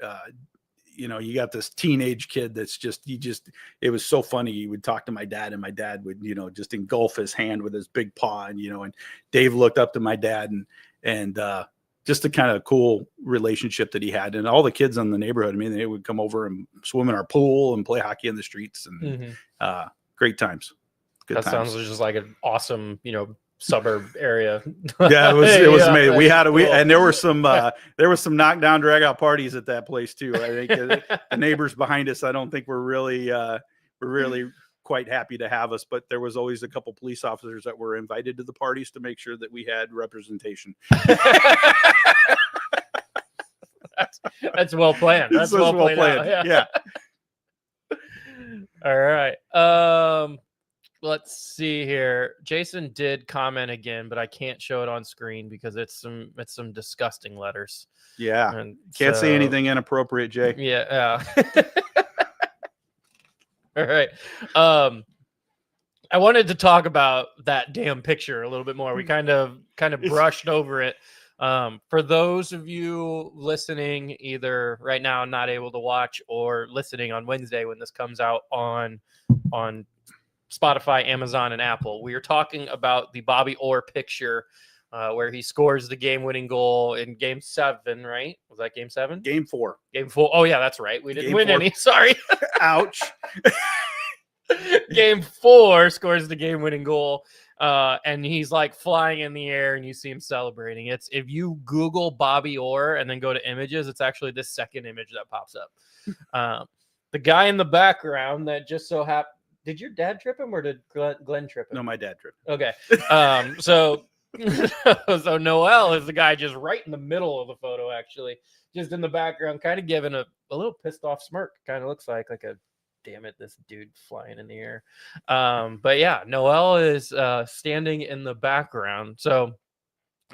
you know, you got this teenage kid that's it was so funny. He would talk to my dad, and my dad would, you know, just engulf his hand with his big paw, and, you know, and Dave looked up to my dad, and just the kind of cool relationship that he had. And all the kids in the neighborhood, I mean, they would come over and swim in our pool and play hockey in the streets, and great times. Good times. Sounds just like an awesome, you know, suburb area. Yeah, it was amazing. Cool. And there were some knockdown drag out parties at that place too. I think the neighbors behind us, I don't think were really quite happy to have us, but there was always a couple police officers that were invited to the parties to make sure that we had representation. That's well planned. That's well planned. Yeah. All right. Let's see here. Jason did comment again, but I can't show it on screen because it's some disgusting letters. Yeah. And can't say anything inappropriate, Jay. Yeah. All right. I wanted to talk about that damn picture a little bit more. We kind of brushed over it. For those of you listening, either right now not able to watch, or listening on Wednesday when this comes out on Spotify, Amazon, and Apple, we are talking about the Bobby Orr picture where he scores the game-winning goal in Game 7, right? Was that Game 7? Game 4. Game 4. Oh, yeah, that's right. We didn't Game win 4. any. Sorry. Ouch. Game 4 scores the game-winning goal, and he's like flying in the air, and you see him celebrating. It's, if you Google Bobby Orr and then go to images, it's actually the second image that pops up. The guy in the background that just so happened. Did your dad trip him, or did Glenn trip him? No, my dad tripped. Okay. So Noel is the guy just right in the middle of the photo, actually, just in the background, kind of giving a little pissed off smirk. Kind of looks like a, damn it, this dude flying in the air. But yeah, Noel is standing in the background. So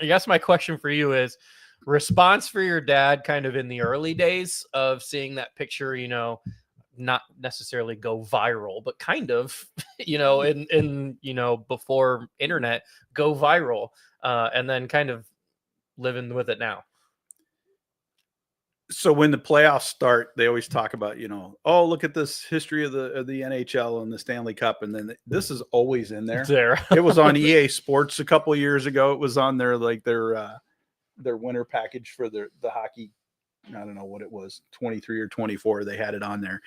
I guess my question for you is, response for your dad kind of in the early days of seeing that picture, you know, not necessarily go viral, but kind of, you know, in you know, before internet, go viral, and then kind of living with it now. So when the playoffs start, they always talk about, you know, oh, look at this history of the NHL and the Stanley Cup, and then this is always in there. It was on EA Sports a couple of years ago. It was on their winter package for the hockey. I don't know what it was, 23 or 24. They had it on there.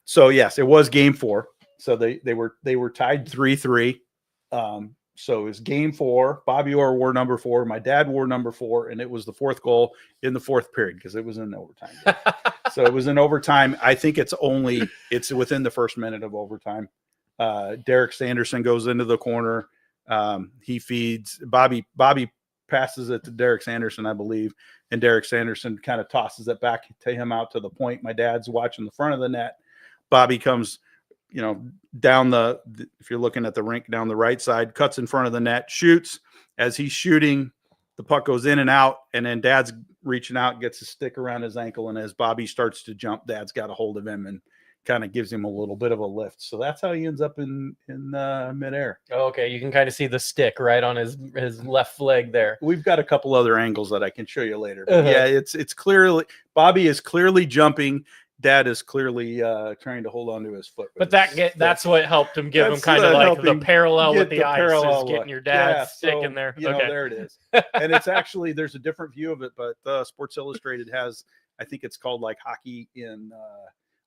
So yes, it was Game 4. So they were tied 3-3. So it was Game 4. Bobby Orr wore number 4. My dad wore number 4, and it was the fourth goal in the fourth period because it was in overtime. So it was in overtime. I think it's within the first minute of overtime. Derek Sanderson goes into the corner. He feeds Bobby passes it to Derek Sanderson, I believe, and Derek Sanderson kind of tosses it back to him out to the point. My dad's watching the front of the net. Bobby comes, down if you're looking at the rink, down the right side, cuts in front of the net, shoots. As he's shooting, the puck goes in and out, and then Dad's reaching out, gets a stick around his ankle, and as Bobby starts to jump, Dad's got a hold of him and kind of gives him a little bit of a lift. So that's how he ends up in midair. Okay, you can kind of see the stick right on his left leg there. We've got a couple other angles that I can show you later. But yeah, it's clearly Bobby is clearly jumping. Dad is clearly trying to hold on to his foot. But that's what helped him give him kind of like the parallel with the ice is getting your dad's stick in there. There it is. And it's actually, there's a different view of it, but Sports Illustrated has, I think it's called like hockey in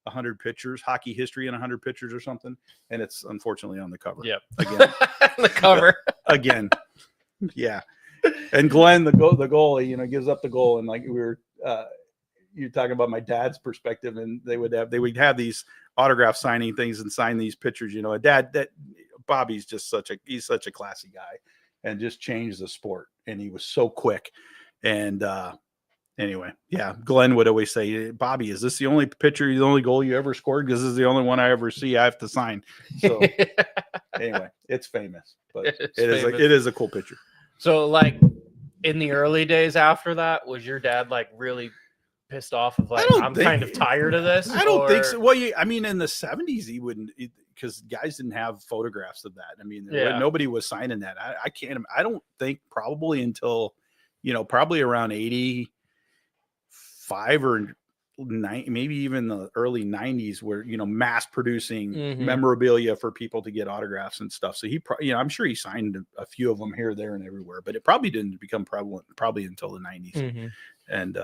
100 pictures, hockey history in 100 pictures or something. And it's unfortunately on the cover. Yep. Again. The cover. Again. Yeah. And Glenn, the goalie, gives up the goal. And like we were, you're talking about my dad's perspective, and they would have these autograph signing things and sign these pictures. Bobby's just he's such a classy guy, and just changed the sport. And he was so quick. And anyway, yeah, Glenn would always say, "Bobby, is this the only goal you ever scored? Because this is the only one I ever see. I have to sign." So anyway, it's famous, but it is a cool picture. So like in the early days after that, was your dad like really pissed off of like, I'm kind of tired of this? I don't think so. Well, in the 70s, he wouldn't, because guys didn't have photographs of that. I mean, nobody was signing that. I don't think probably until, probably around 85 or 90, maybe even the early 90s, where, mass producing memorabilia for people to get autographs and stuff. So he, I'm sure he signed a few of them here, there, and everywhere, but it probably didn't become prevalent probably until the 90s. And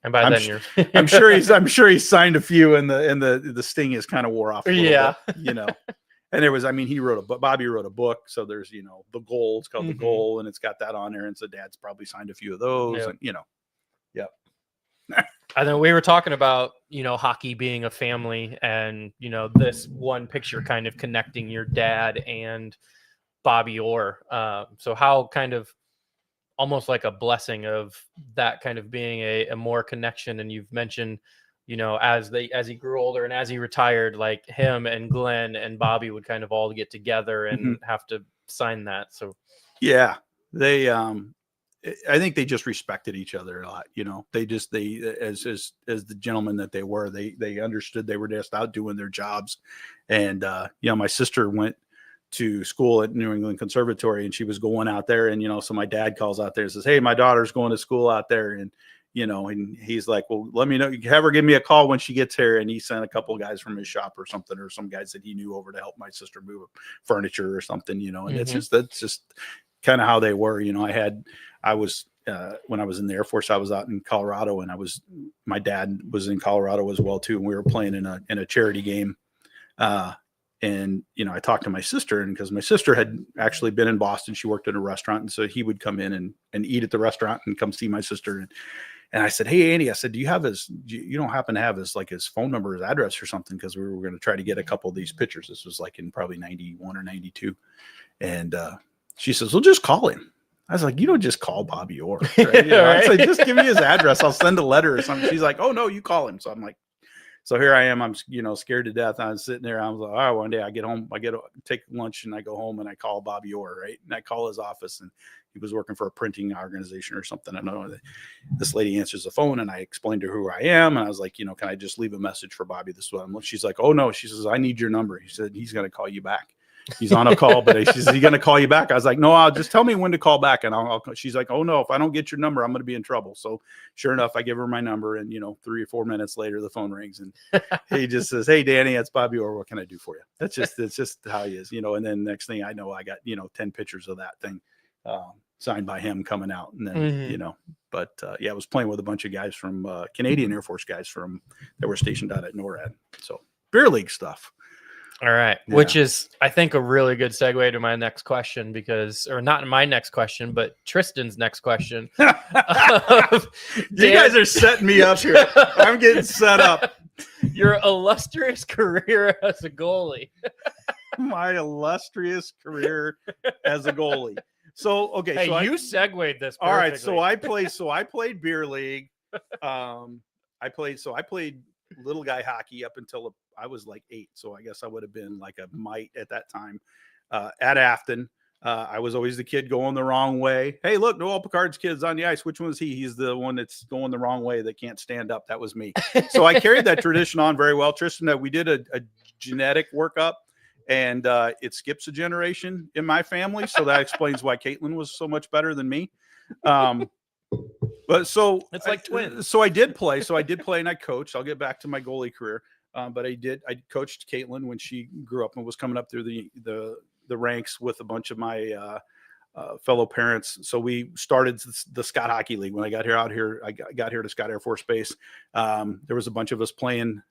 and by then I'm sure he's signed a few, and the sting is kind of wore off. And there was, Bobby wrote a book. So there's, the goal, it's called The Goal, and it's got that on there. And so Dad's probably signed a few of those, and And then we were talking about, hockey being a family, and, this one picture kind of connecting your dad and Bobby Orr. So how kind of almost like a blessing of that kind of being a more connection. And you've mentioned, as he grew older and as he retired, like him and Glenn and Bobby would kind of all get together and have to sign that. So yeah, they I think they just respected each other a lot. They as the gentlemen that they were, they understood they were just out doing their jobs. And my sister went to school at New England Conservatory, and she was going out there, and so my dad calls out there and says, "Hey, my daughter's going to school out there," and and he's like, "Well, let me know. You have her give me a call when she gets here." And he sent a couple of guys from his shop or something, or some guys that he knew over to help my sister move furniture or something, and that's just kind of how they were. I was when I was in the Air Force, I was out in Colorado, and my dad was in Colorado as well too, and we were playing in a charity game. And, I talked to my sister, and because my sister had actually been in Boston, she worked at a restaurant. And so he would come in and eat at the restaurant and come see my sister. And I said, "Hey, Andy," I said, you don't happen to have his phone number, his address or something? Cause we were going to try to get a couple of these pictures. This was like in probably 91 or 92. And, she says, "Well, just call him." I was like, "You don't just call Bobby Orr." Right? I said, "Just give me his address. I'll send a letter or something." She's like, "Oh no, you call him." So I'm like, so here I am. I'm, scared to death. I was sitting there. I was like, all right, one day I get home, take lunch, and I go home and I call Bobby Orr, right? And I call his office, and he was working for a printing organization or something. I don't know. This lady answers the phone, and I explained to her who I am. And I was like, can I just leave a message for Bobby? This is what I'm. She's like, "Oh no." She says, "I need your number." He said, "He's going to call you back. He's on a call, but she's going to call you back." I was like, "No, I'll just tell me when to call back." And I'll she's like, "Oh no, if I don't get your number, I'm going to be in trouble." So sure enough, I give her my number, and 3 or 4 minutes later, the phone rings, and he just says, "Hey, Danny, it's Bobby Orr. What can I do for you?" It's just how he is, And then next thing I know, I got 10 pictures of that thing signed by him coming out, and then But I was playing with a bunch of guys from Canadian Air Force guys that were stationed out at NORAD. So beer league stuff. All right. Yeah. Which is, I think, a really good segue to my next question, or not my next question, but Tristan's next question. You guys are setting me up here. I'm getting set up. Your illustrious career as a goalie. My illustrious career as a goalie. So okay, Hey, so you segued this. All right, Perfectly. so I played beer league. I played little guy hockey up until I was like 8. So I guess I would have been like a mite at that time. At Afton, I was always the kid going the wrong way. Hey, look, Noel Picard's kid's on the ice. Which one is he? He's the one that's going the wrong way that can't stand up. That was me. So I carried that tradition on very well. Tristan, we did a genetic workup, and it skips a generation in my family. So that explains why Caitlin was so much better than me. But so it's like twins. So I did play and I coached. I'll get back to my goalie career. But I coached Caitlin when she grew up and was coming up through the ranks with a bunch of my fellow parents. So we started the Scott Hockey League when I got here. I got here to Scott Air Force Base. There was a bunch of us playing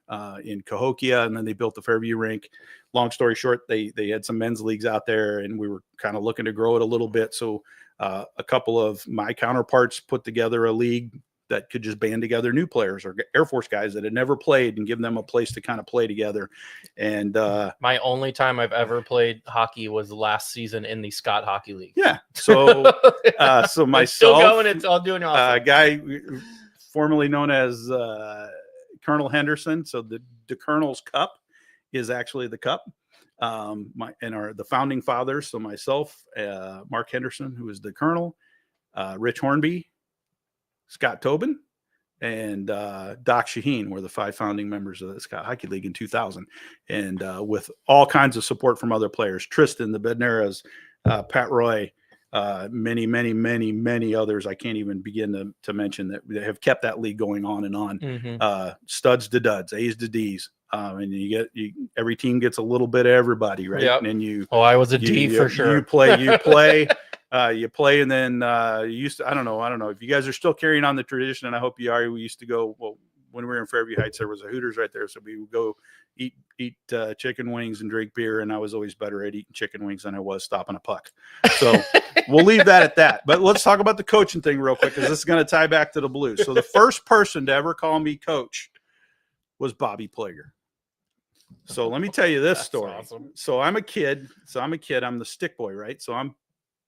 in Cahokia, and then they built the Fairview rink. Long story short, they had some men's leagues out there, and we were kind of looking to grow it a little bit. So a couple of my counterparts put together a league that could just band together new players or Air Force guys that had never played and give them a place to kind of play together. And my only time I've ever played hockey was last season in the Scott Hockey League. Yeah. So, so myself, it's still going. It's all doing awesome. A guy formerly known as Colonel Henderson. So the Colonel's Cup is actually the cup. The founding fathers. So myself, Mark Henderson, who is the Colonel, Rich Hornby, Scott Tobin, and Doc Shaheen were the 5 founding members of the Scott Hockey League in 2000. And with all kinds of support from other players, Tristan, the Bednaras, Pat Roy, many, many, many, many others I can't even begin to mention that have kept that league going on and on. Mm-hmm. Studs to duds, A's to D's. And every team gets a little bit of everybody, right? Yep. And I was a D for sure. You play. You play, and then you used to. I don't know if you guys are still carrying on the tradition, and I hope you are. We used to go. Well, when we were in Fairview Heights, there was a Hooters right there, so we would go eat chicken wings and drink beer. And I was always better at eating chicken wings than I was stopping a puck. So we'll leave that at that. But let's talk about the coaching thing real quick, because this is going to tie back to the Blues. So the first person to ever call me coach was Bobby Plager. So let me tell you this story. Awesome. So I'm a kid. I'm the stick boy, right? So I'm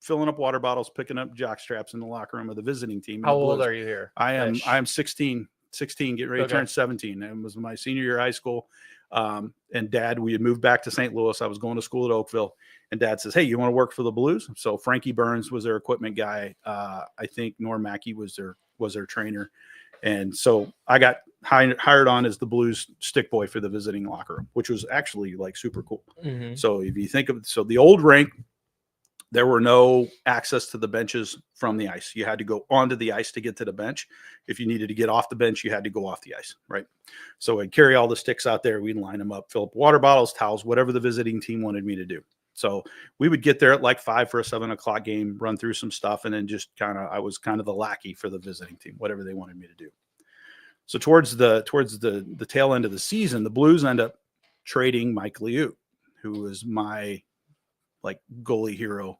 filling up water bottles, picking up jock straps in the locker room of the visiting team. How old are you here? I am 16, getting ready to turn 17. It was my senior year of high school. And Dad, we had moved back to St. Louis. I was going to school at Oakville, and Dad says, "Hey, you want to work for the Blues?" So Frankie Burns was their equipment guy. I think Norm Mackey was their trainer. And so I got hired on as the Blues stick boy for the visiting locker room, which was actually like super cool. Mm-hmm. So if you think of the old rink, there were no access to the benches from the ice. You had to go onto the ice to get to the bench. If you needed to get off the bench, you had to go off the ice, right? So I'd carry all the sticks out there. We'd line them up, fill up water bottles, towels, whatever the visiting team wanted me to do. So we would get there at like 5 for a 7 o'clock game, run through some stuff, and then just I was kind of the lackey for the visiting team, whatever they wanted me to do. So towards the tail end of the season, the Blues end up trading Mike Liut, who was my like goalie hero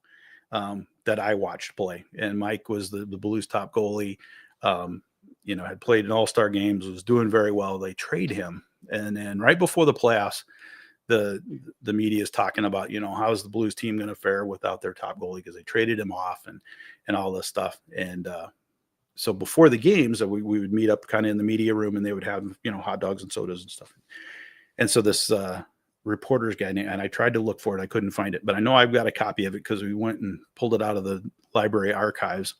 that I watched play. And Mike was the Blues top goalie, had played in all-star games, was doing very well. They trade him. And then right before the playoffs, the media is talking about, how is the Blues team going to fare without their top goalie, because they traded him off and all this stuff. And so before the games, we would meet up kind of in the media room, and they would have, hot dogs and sodas and stuff. And so this reporter's guy, and I tried to look for it. I couldn't find it, but I know I've got a copy of it because we went and pulled it out of the library archives.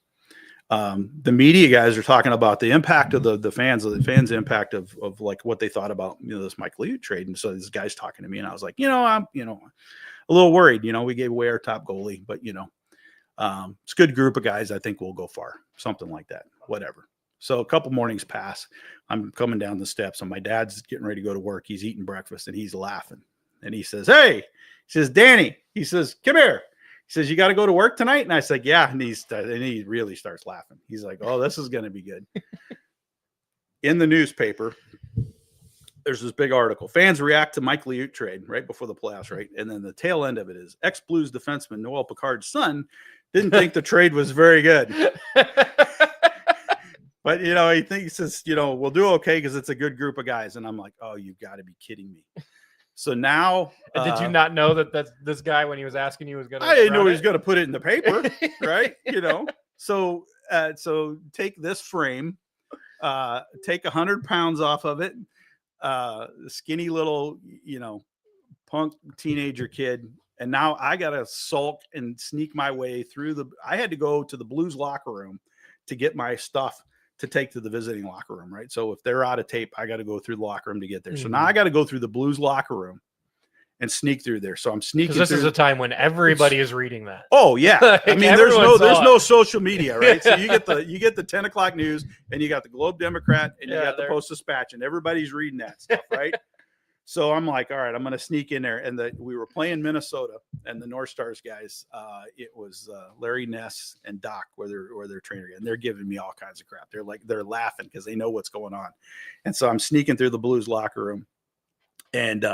The media guys are talking about the impact of the fans impact of like what they thought about, this Mike Liut trade. And so this guy's talking to me, and I was like, I'm, a little worried, we gave away our top goalie, but it's a good group of guys. I think we'll go far, something like that, whatever. So a couple mornings pass. I'm coming down the steps, and my dad's getting ready to go to work. He's eating breakfast, and he's laughing. And he says, "Hey," he says, "Danny," he says, "come here." He says, "You got to go to work tonight?" And I said, "Yeah." And he really starts laughing. He's like, "Oh, this is going to be good." In the newspaper, there's this big article. Fans react to Mike Liut trade right before the playoffs, right? And then the tail end of it is ex-Blues defenseman Noel Picard's son didn't think the trade was very good. But, he says, we'll do okay because it's a good group of guys. And I'm like, oh, you've got to be kidding me. So now, Did you not know that this guy, when he was asking you, was going to? I didn't know he was going to put it in the paper, right? So take this frame, take 100 pounds off of it, skinny little, punk teenager kid. And now I got to sulk and sneak my way through I had to go to the Blues locker room to get my stuff to take to the visiting locker room, right? So if they're out of tape, I got to go through the locker room to get there. So now I got to go through the Blues locker room and sneak through there. So I'm sneaking. This is a time when everybody is reading that. Oh yeah, Like, I mean, there's no social media, right? So you get the 10 o'clock news, and you got the Globe Democrat, and you got the Post Dispatch, and everybody's reading that stuff, right? So I'm like, all right, I'm going to sneak in there. And we were playing Minnesota, and the North Stars guys, it was Larry Ness and Doc were their trainer, and they're giving me all kinds of crap. They're laughing because they know what's going on. And so I'm sneaking through the Blues locker room, and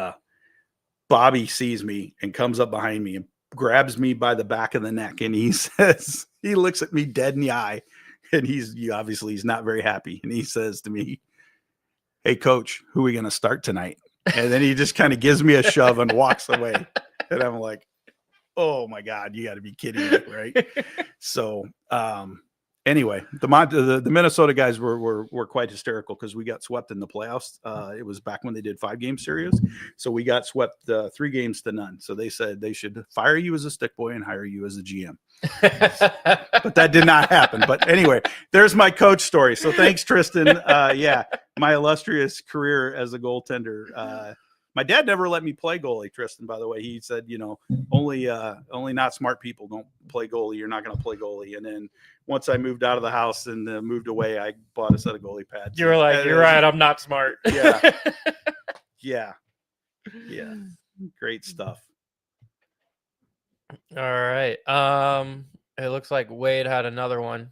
Bobby sees me and comes up behind me and grabs me by the back of the neck, and he looks at me dead in the eye, and he's not very happy, and he says to me, "Hey, coach, who are we going to start tonight?" And then he just kind of gives me a shove and walks away. And I'm like, oh my God, you got to be kidding me, right? So anyway, the Minnesota guys were quite hysterical because we got swept in the playoffs. It was back when they did 5-game series. So we got swept 3-0. So they said they should fire you as a stick boy and hire you as a GM. But that did not happen. But anyway, there's my coach story. So thanks, Tristan. My illustrious career as a goaltender. My dad never let me play goalie, Tristan, by the way. He said, only not smart people don't play goalie. You're not going to play goalie. And then once I moved out of the house and moved away, I bought a set of goalie pads. You were like, you're right, I'm not smart. Yeah. Yeah. Great stuff. All right. It looks like Wade had another one.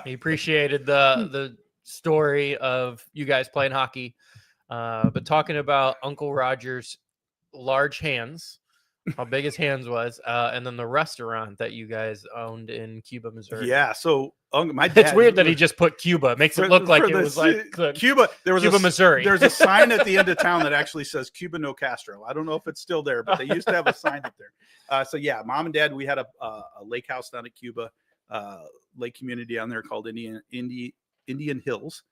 He appreciated the story of you guys playing hockey, but talking about Uncle Roger's large hands, how big his hands was, and then the restaurant that you guys owned in Cuba, Missouri. Yeah. So my dad, it's weird that he just put Cuba. It makes it look like it was like Cuba. There was Cuba, Missouri. There's a sign at the end of town that actually says Cuba no Castro. I don't know if it's still there, but they used to have a sign up there. So yeah, mom and dad, we had a lake house down at Cuba, lake community down there called Indian Hills.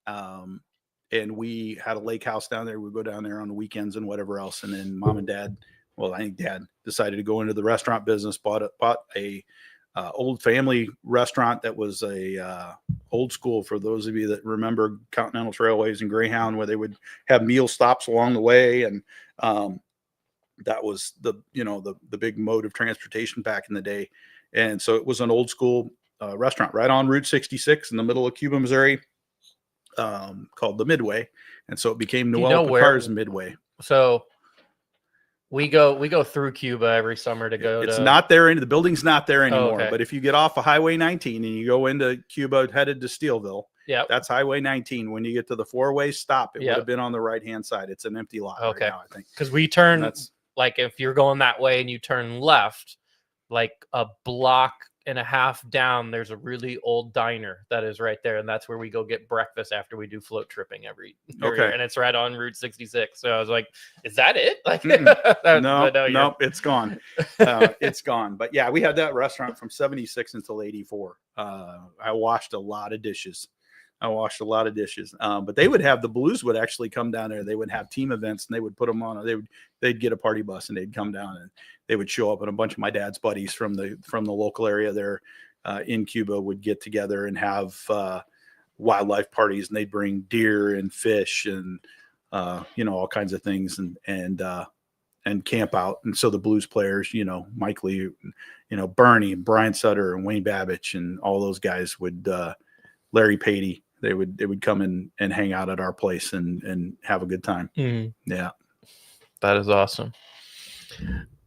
And we had a lake house down there. We'd go down there on the weekends and whatever else. And then mom and dad, I think dad decided to go into the restaurant business, bought a old family restaurant that was a old school, for those of you that remember Continental Trailways and Greyhound, where they would have meal stops along the way. And that was the big mode of transportation back in the day. And so it was an old school restaurant right on Route 66 in the middle of Cuba, Missouri, called the Midway. And so it became Noel Picard's Midway. So we go through Cuba every summer to go. It's not there. The building's not there anymore. Okay. But if you get off of Highway 19 and you go into Cuba headed to Steelville, that's Highway 19. When you get to the 4-way stop, it would have been on the right-hand side. It's an empty lot right now, I think. Because we turn, like if you're going that way and you turn left, like a block and a half down, there's a really old diner that is right there, and that's where we go get breakfast after we do float tripping every year, and it's right on Route 66. So I was like, is that it? Like, no, it's gone. It's gone. But yeah, we had that restaurant from 76 until 84. I washed a lot of dishes. But they would have, the Blues would actually come down there. They would have team events, and they would put them on. They'd get a party bus, and they'd come down, and they would show up, and a bunch of my dad's buddies from the local area there in Cuba would get together and have wildlife parties, and they'd bring deer and fish and all kinds of things, and camp out. And so the Blues players, Mike Lee, Bernie and Brian Sutter and Wayne Babbage and all those guys would, Larry Patey, they would come in and hang out at our place and have a good time. Yeah. That is awesome.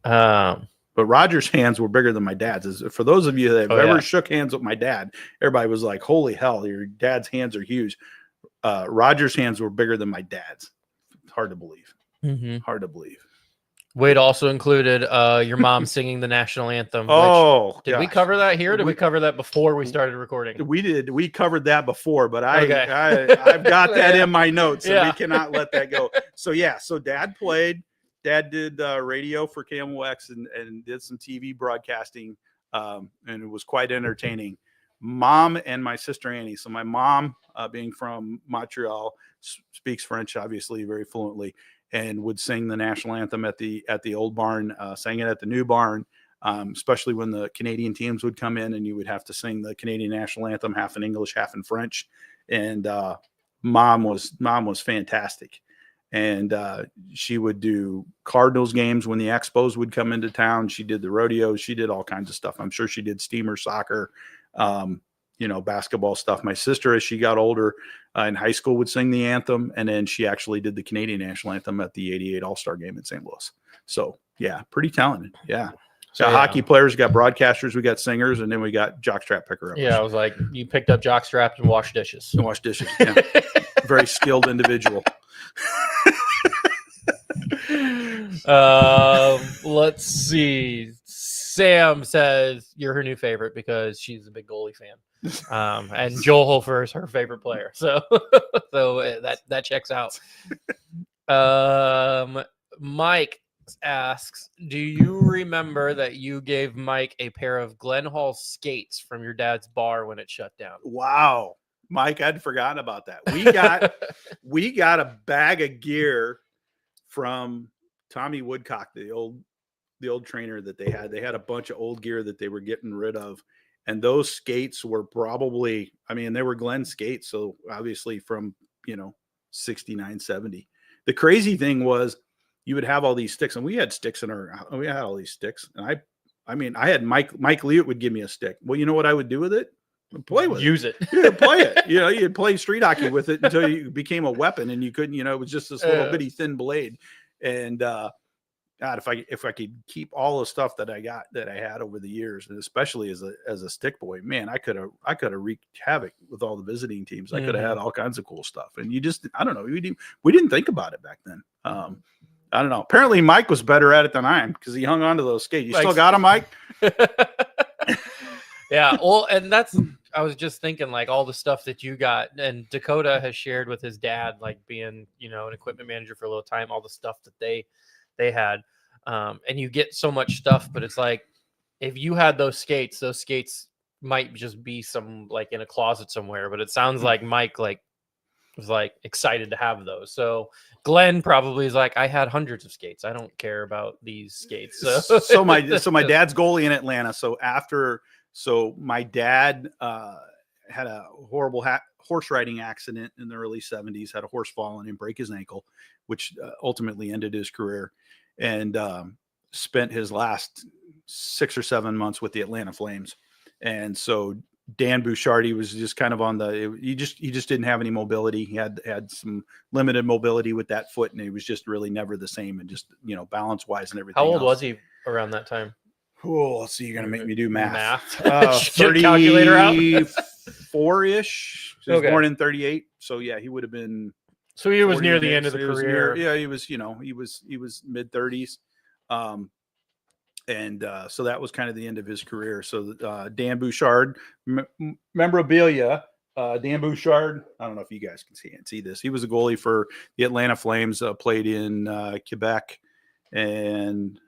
But Roger's hands were bigger than my dad's. For those of you that have ever shook hands with my dad, everybody was like, holy hell, your dad's hands are huge. Roger's hands were bigger than my dad's. Hard to believe. Hard to believe. Wade also included your mom singing the national anthem. Did we cover that here? Or did we cover that before we started recording? We did. We covered that before, but I've got that in my notes, and we cannot let that go. So Dad played. Dad did radio for KMOX and did some TV broadcasting, and it was quite entertaining. Mom and my sister Annie. So my mom, being from Montreal, speaks French obviously very fluently, and would sing the national anthem at the old barn, sang it at the new barn, especially when the Canadian teams would come in, and you would have to sing the Canadian national anthem half in English, half in French. And mom was fantastic. And she would do Cardinals games when the Expos would come into town. She did the rodeos. She did all kinds of stuff. I'm sure she did steamer soccer, basketball stuff. My sister, as she got older in high school, would sing the anthem. And then she actually did the Canadian national anthem at the 88 All-Star game in St. Louis. So, yeah, pretty talented. Yeah. Got hockey players, got broadcasters, we got singers, and then we got jockstrap picker-uppers. Yeah, I was like, you picked up jockstraps and washed dishes. Yeah. Very skilled individual. Let's see. Sam says you're her new favorite because she's a big goalie fan. And Joel Hofer is her favorite player. So that checks out. Mike asks, do you remember that you gave Mike a pair of Glen Hall skates from your dad's bar when it shut down? Wow. Mike, I'd forgotten about that. We got a bag of gear from Tommy Woodcock, the old trainer that they had. They had a bunch of old gear that they were getting rid of. And those skates were probably, they were Glen skates. So obviously from, 69, 70. The crazy thing was you would have all these sticks, and we had sticks we had all these sticks. And I had Mike Lewitt would give me a stick. Well, you know what I would do with it? Play with Use it. Yeah, play it. You'd play street hockey with it until you became a weapon, and you couldn't, it was just this little bitty thin blade. And God, if I could keep all the stuff that I had over the years, and especially as a stick boy, man, I could have wreaked havoc with all the visiting teams. I could have had all kinds of cool stuff. And I don't know, we didn't think about it back then. I don't know. Apparently Mike was better at it than I am because he hung on to those skates. You still got them, Mike? Yeah. Well, and I was just thinking, like, all the stuff that you got, and Dakota has shared with his dad, like being, an equipment manager for a little time, all the stuff that they had. And you get so much stuff, but it's like, if you had those skates might just be some, like, in a closet somewhere, but it sounds like Mike, like, was like excited to have those. So Glenn probably is like, I had hundreds of skates. I don't care about these skates. So my dad's goalie in Atlanta. So my dad had a horrible horse riding accident in the early 70s, had a horse fall on him, break his ankle, which ultimately ended his career, and spent his last 6 or 7 months with the Atlanta Flames. And so Dan Picard, he was just kind of he just didn't have any mobility. He had some limited mobility with that foot, and he was just really never the same, and just, balance wise and everything. How old was he around that time? Oh, let's see. You're going to make me do math. 30, calculator out. 34-ish. He was born in 38. So yeah, he would have been. So he was near the end of the career. He was, he was mid 30s. So that was kind of the end of his career. So Dan Picard, memorabilia, Dan Picard, I don't know if you guys can see this. He was a goalie for the Atlanta Flames, played in Quebec, and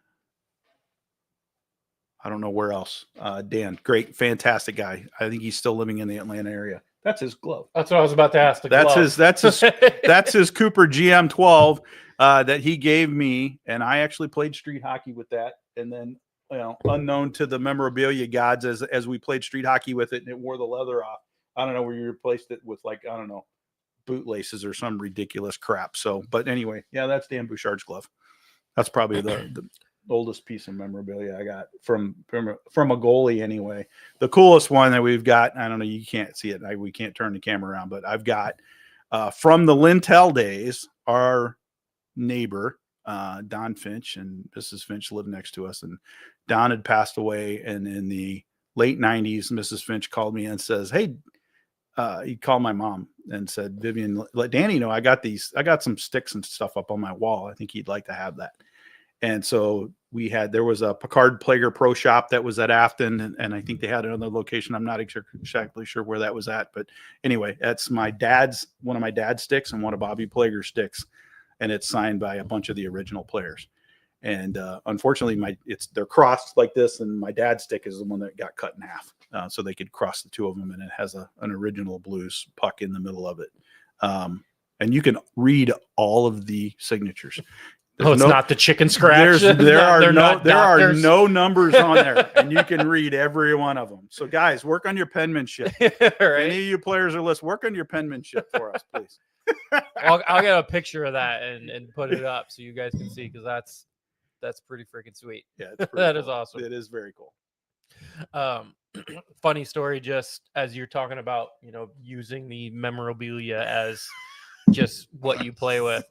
I don't know where else. Dan, great, fantastic guy. I think he's still living in the Atlanta area. That's his glove. That's what I was about to ask. That's his Cooper GM12 that he gave me, and I actually played street hockey with that. And then, unknown to the memorabilia gods, as we played street hockey with it, and it wore the leather off. I don't know where you replaced it with, like, I don't know, bootlaces or some ridiculous crap. So, but anyway, yeah, that's Dan Bouchard's glove. That's probably the oldest piece of memorabilia I got from a goalie anyway. The coolest one that we've got, I don't know, you can't see it. We can't turn the camera around, but I've got from the Lintel days, our neighbor, Don Finch and Mrs. Finch lived next to us, and Don had passed away. And in the late 90s, Mrs. Finch called me and says, hey, he called my mom and said, Vivian, let Danny know I got some sticks and stuff up on my wall. I think he'd like to have that. And so there was a Picard Plager Pro Shop that was at Afton, and I think they had another location. I'm not exactly sure where that was at, but anyway, that's one of my dad's sticks and one of Bobby Plager's sticks, and it's signed by a bunch of the original players. And unfortunately, they're crossed like this, and my dad's stick is the one that got cut in half, so they could cross the two of them, and it has an original Blues puck in the middle of it. And you can read all of the signatures. It's not the chicken scratch. There are no numbers on there, and you can read every one of them. So, guys, work on your penmanship. Right? Any of you players are listening, work on your penmanship for us, please. I'll get a picture of that and put it up so you guys can see, because that's pretty freaking sweet. Yeah, that is awesome. It is very cool. Funny story, just as you're talking about, using the memorabilia as just what you play with.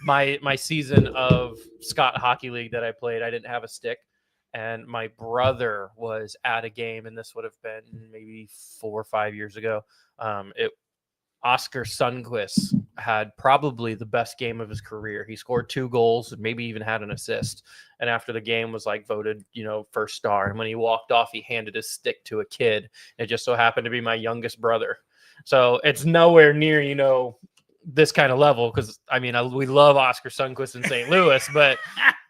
My season of Scott Hockey League that I played, I didn't have a stick, and my brother was at a game, and this would have been maybe 4 or 5 years ago. Oscar Sundqvist had probably the best game of his career. He scored 2 goals and maybe even had an assist. And after the game was voted, first star. And when he walked off, he handed his stick to a kid. It just so happened to be my youngest brother. So it's nowhere near, this kind of level, because we love Oscar Sundqvist in St. Louis, but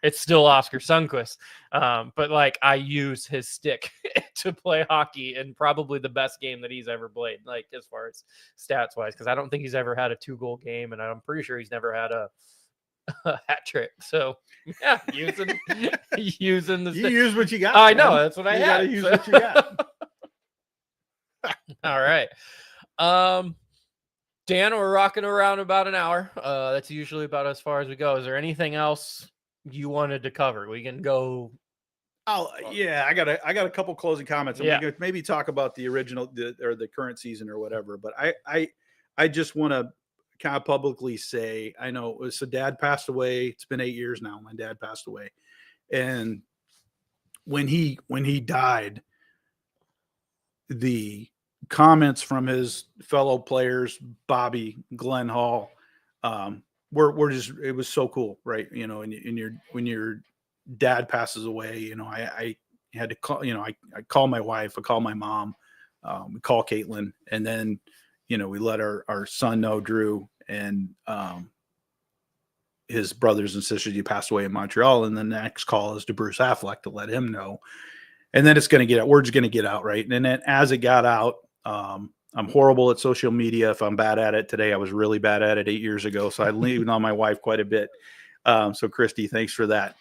it's still Oscar Sundqvist. But I use his stick to play hockey, and probably the best game that he's ever played, as far as stats wise, because I don't think he's ever had a 2-goal game, and I'm pretty sure he's never had a hat trick. So yeah, using the stick. You use what you got. I know, that's what I had. Gotta use what you got. All right. Dan, we're rocking around about an hour. That's usually about as far as we go. Is there anything else you wanted to cover? We can go. Oh yeah, I got a couple closing comments. And we could maybe talk about the original or the current season or whatever. But I just want to kind of publicly say, I know so Dad passed away. It's been 8 years now. My dad passed away, and when he died, the comments from his fellow players, Bobby, Glenn Hall, were just, it was so cool, right? When your dad passes away, I had to call, I call my wife, I call my mom, we call Caitlin, and then, we let our son know, Drew, and his brothers and sisters, he passed away in Montreal. And then the next call is to Bruce Affleck to let him know. And then it's going to get out. Word's going to get out, right? And then as it got out, I'm horrible at social media. If I'm bad at it today, I was really bad at it 8 years ago. So I leaned on my wife quite a bit. So Christy, thanks for that.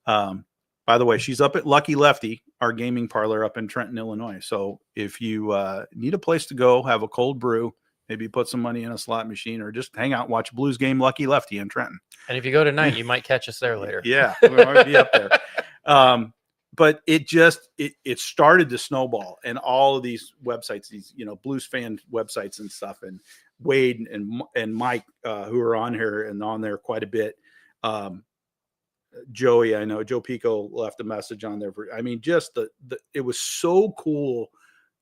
By the way, she's up at Lucky Lefty, our gaming parlor up in Trenton, Illinois. So if you need a place to go, have a cold brew, maybe put some money in a slot machine, or just hang out and watch Blues game Lucky Lefty in Trenton. And if you go tonight, you might catch us there later. Yeah, we might be up there. But it started to snowball, and all of these websites, these, Blues fan websites and stuff, and Wade and Mike, who are on here and on there quite a bit. Joey, I know Joe Pico left a message on there it was so cool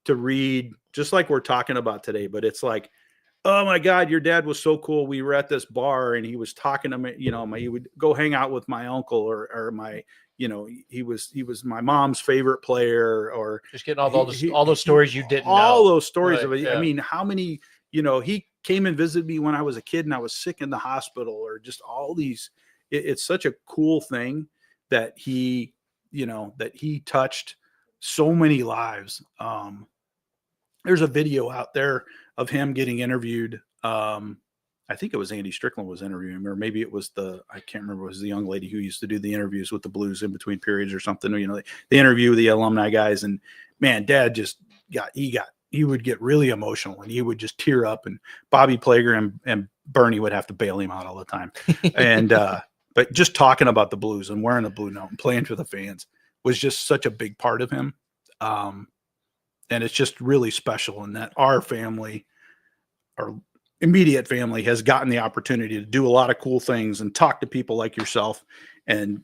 to read, just like we're talking about today, but it's like, oh my God, your dad was so cool. We were at this bar and he was talking to me, he would go hang out with my uncle or my, he was my mom's favorite player, or just getting all those stories you didn't know. All those stories of it. Yeah. I mean, how many, he came and visited me when I was a kid and I was sick in the hospital, or just all these, it's such a cool thing that he touched so many lives. There's a video out there of him getting interviewed. I think it was Andy Strickland was interviewing him, or maybe it was I can't remember, it was the young lady who used to do the interviews with the Blues in between periods or something, they interview the alumni guys, and man, Dad just he would get really emotional and he would just tear up, and Bobby Plager and Bernie would have to bail him out all the time. And, but just talking about the Blues and wearing a blue note and playing for the fans was just such a big part of him. And it's just really special in that our family, our immediate family, has gotten the opportunity to do a lot of cool things and talk to people like yourself, and,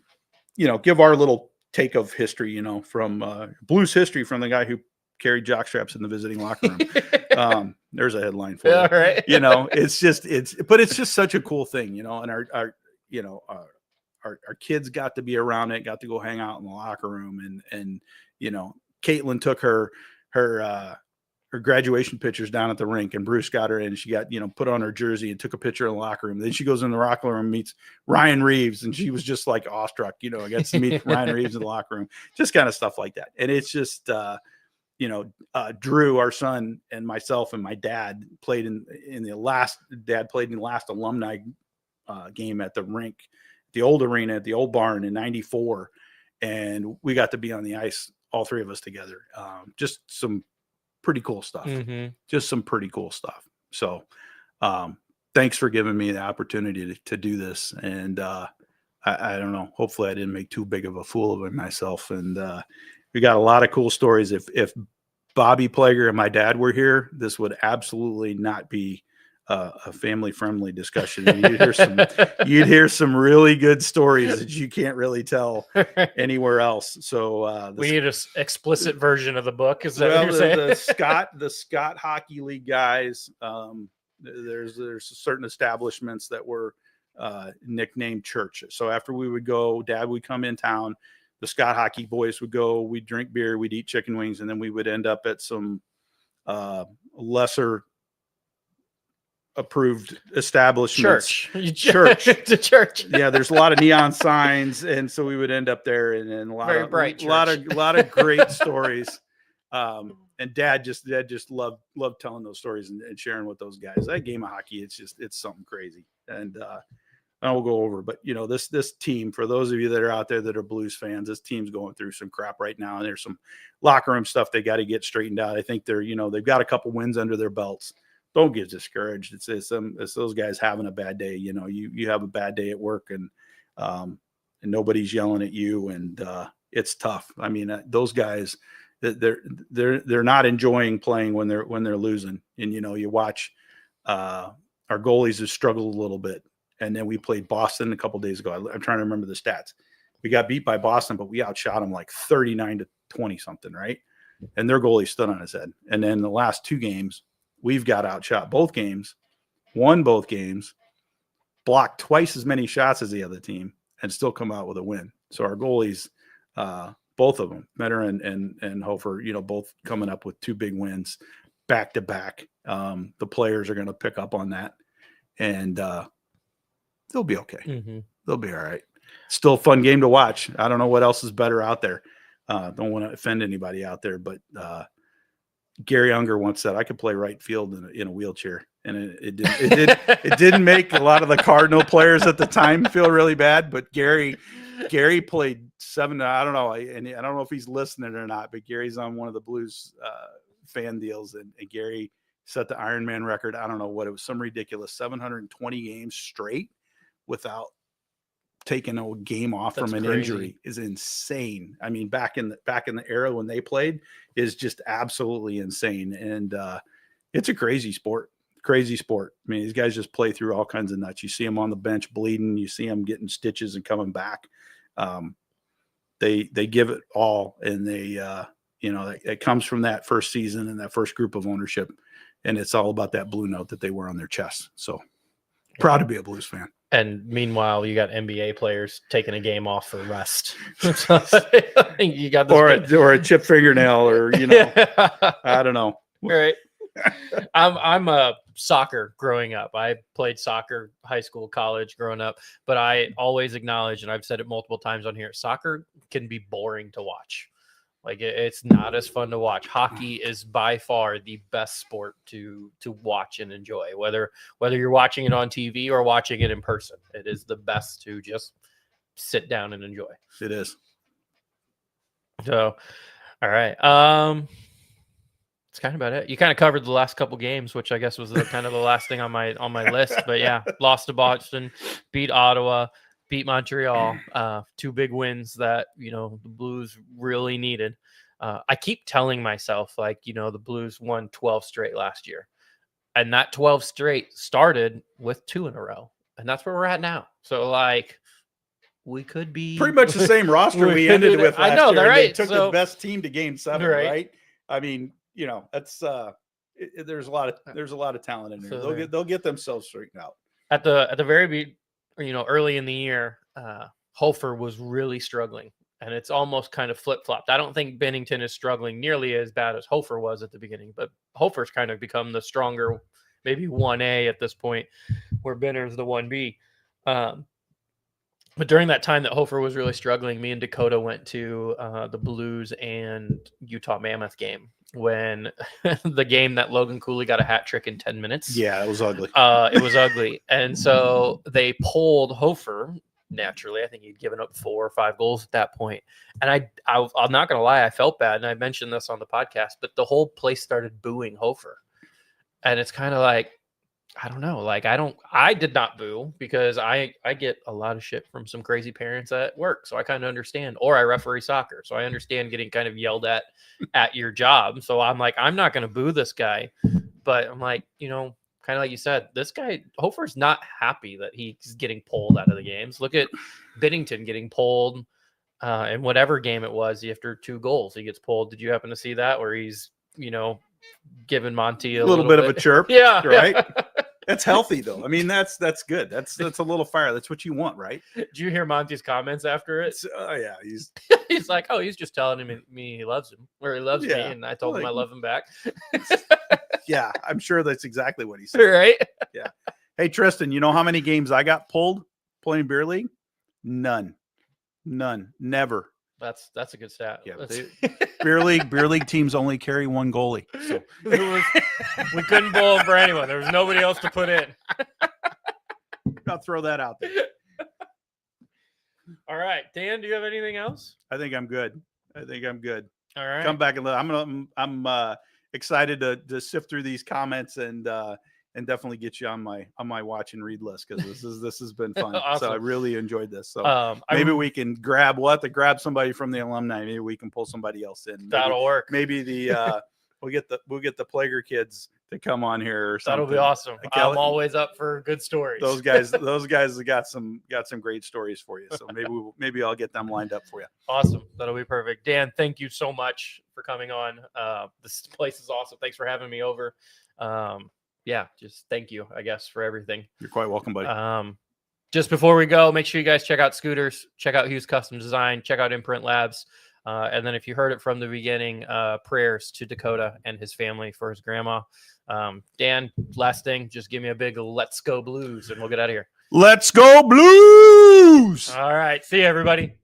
give our little take of history, from Blues history, from the guy who carried jockstraps in the visiting locker room. There's a headline for it. Right. It's just such a cool thing, and our kids got to be around it, got to go hang out in the locker room, and Caitlin took her her graduation pictures down at the rink, and Bruce got her in. She got, put on her jersey and took a picture in the locker room. Then she goes in the locker room and meets Ryan Reeves, and she was just like awestruck. I got to meet Ryan Reeves in the locker room, just kind of stuff like that. And it's just, Drew, our son, and myself and my dad played in the last alumni game at the rink, the old arena at the old barn in '94. And we got to be on the ice, all three of us together. Just some pretty cool stuff. Just some pretty cool stuff. So thanks for giving me the opportunity to do this. And I don't know, hopefully I didn't make too big of a fool of myself. And we got a lot of cool stories. If Bobby Plager and my dad were here, this would absolutely not be a family-friendly discussion. You'd hear some really good stories that you can't really tell anywhere else. So we need an explicit version of the book. Is that what you're saying? the Scott Hockey League guys. There's certain establishments that were nicknamed church. So after we would go, Dad would come in town. The Scott Hockey boys would go. We'd drink beer. We'd eat chicken wings, and then we would end up at some lesser approved establishments. Church. The church. Yeah, there's a lot of neon signs, and so we would end up there, and a lot of great stories. And Dad just loved telling those stories and sharing with those guys. That game of hockey, it's something crazy. And I will go over, but this team, for those of you that are out there that are Blues fans, this team's going through some crap right now, and there's some locker room stuff they got to get straightened out. I think they've got a couple wins under their belts. Don't get discouraged. It's those guys having a bad day. You have a bad day at work, and nobody's yelling at you, and it's tough. I mean, those guys, they're not enjoying playing when they're losing. And you watch our goalies have struggled a little bit, and then we played Boston a couple days ago. I'm trying to remember the stats. We got beat by Boston, but we outshot them like 39-20 something, right? And their goalie stood on his head. And then the last two games, we've got outshot both games, won both games, blocked twice as many shots as the other team, and still come out with a win. So our goalies, both of them, Metter and Hofer, both coming up with two big wins back to back. The players are going to pick up on that, and they'll be okay. They'll be all right. Still a fun game to watch. I don't know what else is better out there. Don't want to offend anybody out there, but Gary Unger once said I could play right field in a wheelchair, and it didn't make a lot of the Cardinal players at the time feel really bad. But Gary played 7. I don't know, and I don't know if he's listening or not. But Gary's on one of the Blues fan deals, and Gary set the Ironman record. I don't know what it was, some ridiculous 720 games straight without taking a game off from an injury is insane. I mean, back in the era when they played is just absolutely insane. And it's a crazy sport. I mean, these guys just play through all kinds of nuts. You see them on the bench bleeding. You see them getting stitches and coming back. They give it all, and it comes from that first season and that first group of ownership. And it's all about that blue note that they wear on their chest. So proud to be a Blues fan. And meanwhile, you got NBA players taking a game off for rest. You got this or a chipped fingernail, or I don't know. All right. I'm a soccer growing up. I played soccer, high school, college growing up, but I always acknowledge, and I've said it multiple times on here, soccer can be boring to watch. Like it's not as fun to watch. Hockey is by far the best sport to watch and enjoy, whether you're watching it on TV or watching it in person. It is the best to just sit down and enjoy. It is. So, all right. That's kind of about it. You kind of covered the last couple games, which I guess was kind of the last thing on my list. But yeah, lost to Boston, beat Ottawa, beat Montreal. Two big wins that, the Blues really needed. I keep telling myself, the Blues won 12 straight last year. And that 12 straight started with 2 in a row. And that's where we're at now. So, we could be pretty much the same roster we ended with last year. Right. They took the best team to Game 7, right? I mean, that's there's a lot of talent in there. So they'll get themselves straightened out. At the very early in the year, Hofer was really struggling, and it's almost kind of flip-flopped. I don't think Bennington is struggling nearly as bad as Hofer was at the beginning, but Hofer's kind of become the stronger, maybe 1A at this point, where Benner's the 1B. But during that time that Hofer was really struggling, me and Dakota went to the Blues and Utah Mammoth game, when the game that Logan Cooley got a hat trick in 10 minutes. Yeah, it was ugly. It was ugly. And so they pulled Hofer naturally. I think he'd given up 4 or 5 goals at that point. And I'm not going to lie, I felt bad. And I mentioned this on the podcast, but the whole place started booing Hofer. And it's kind of like, I don't know. Like, I did not boo, because I get a lot of shit from some crazy parents at work. So I kind of understand, or I referee soccer. So I understand getting kind of yelled at your job. So I'm like, I'm not going to boo this guy, but I'm like, you know, kind of like you said, this guy, Hofer's not happy that he's getting pulled out of the games. Look at Bennington getting pulled in whatever game it was after 2 goals. He gets pulled. Did you happen to see that, where he's, you know, giving Monty a little bit of a chirp? Yeah. Right. That's healthy, though. I mean, that's good. That's a little fire. That's what you want, right? Did you hear Monty's comments after it? Oh yeah, he's like, oh, he's just telling me he loves him, or he loves me, and I told him I love him back. Yeah, I'm sure that's exactly what he said. Right? Yeah. Hey, Tristan, you know how many games I got pulled playing beer league? None. Never. That's a good stat. Yeah. Beer league teams only carry 1 goalie. So we couldn't bowl for anyone. There was nobody else to put in. I'll throw that out there. All right, Dan, do you have anything else? I think I'm good. All right. Come back and I'm excited to sift through these comments and definitely get you on my watch and read list, because this has been fun. Awesome. So I really enjoyed this. So maybe we can grab somebody from the alumni. Maybe we can pull somebody else in. That'll work. Maybe we'll get the Plager kids to come on here or something. That'll be awesome. I'm always up for good stories. Those guys have got some great stories for you. So maybe I'll get them lined up for you. Awesome. That'll be perfect. Dan, thank you so much for coming on. This place is awesome. Thanks for having me over. Yeah, just thank you, I guess, for everything. You're quite welcome, buddy. Just before we go, make sure you guys check out Scooters, check out Hughes Custom Design, check out Imprint Labs. And then if you heard it from the beginning, prayers to Dakota and his family for his grandma. Dan, last thing, just give me a big let's go Blues and we'll get out of here. Let's go Blues! All right. See you, everybody.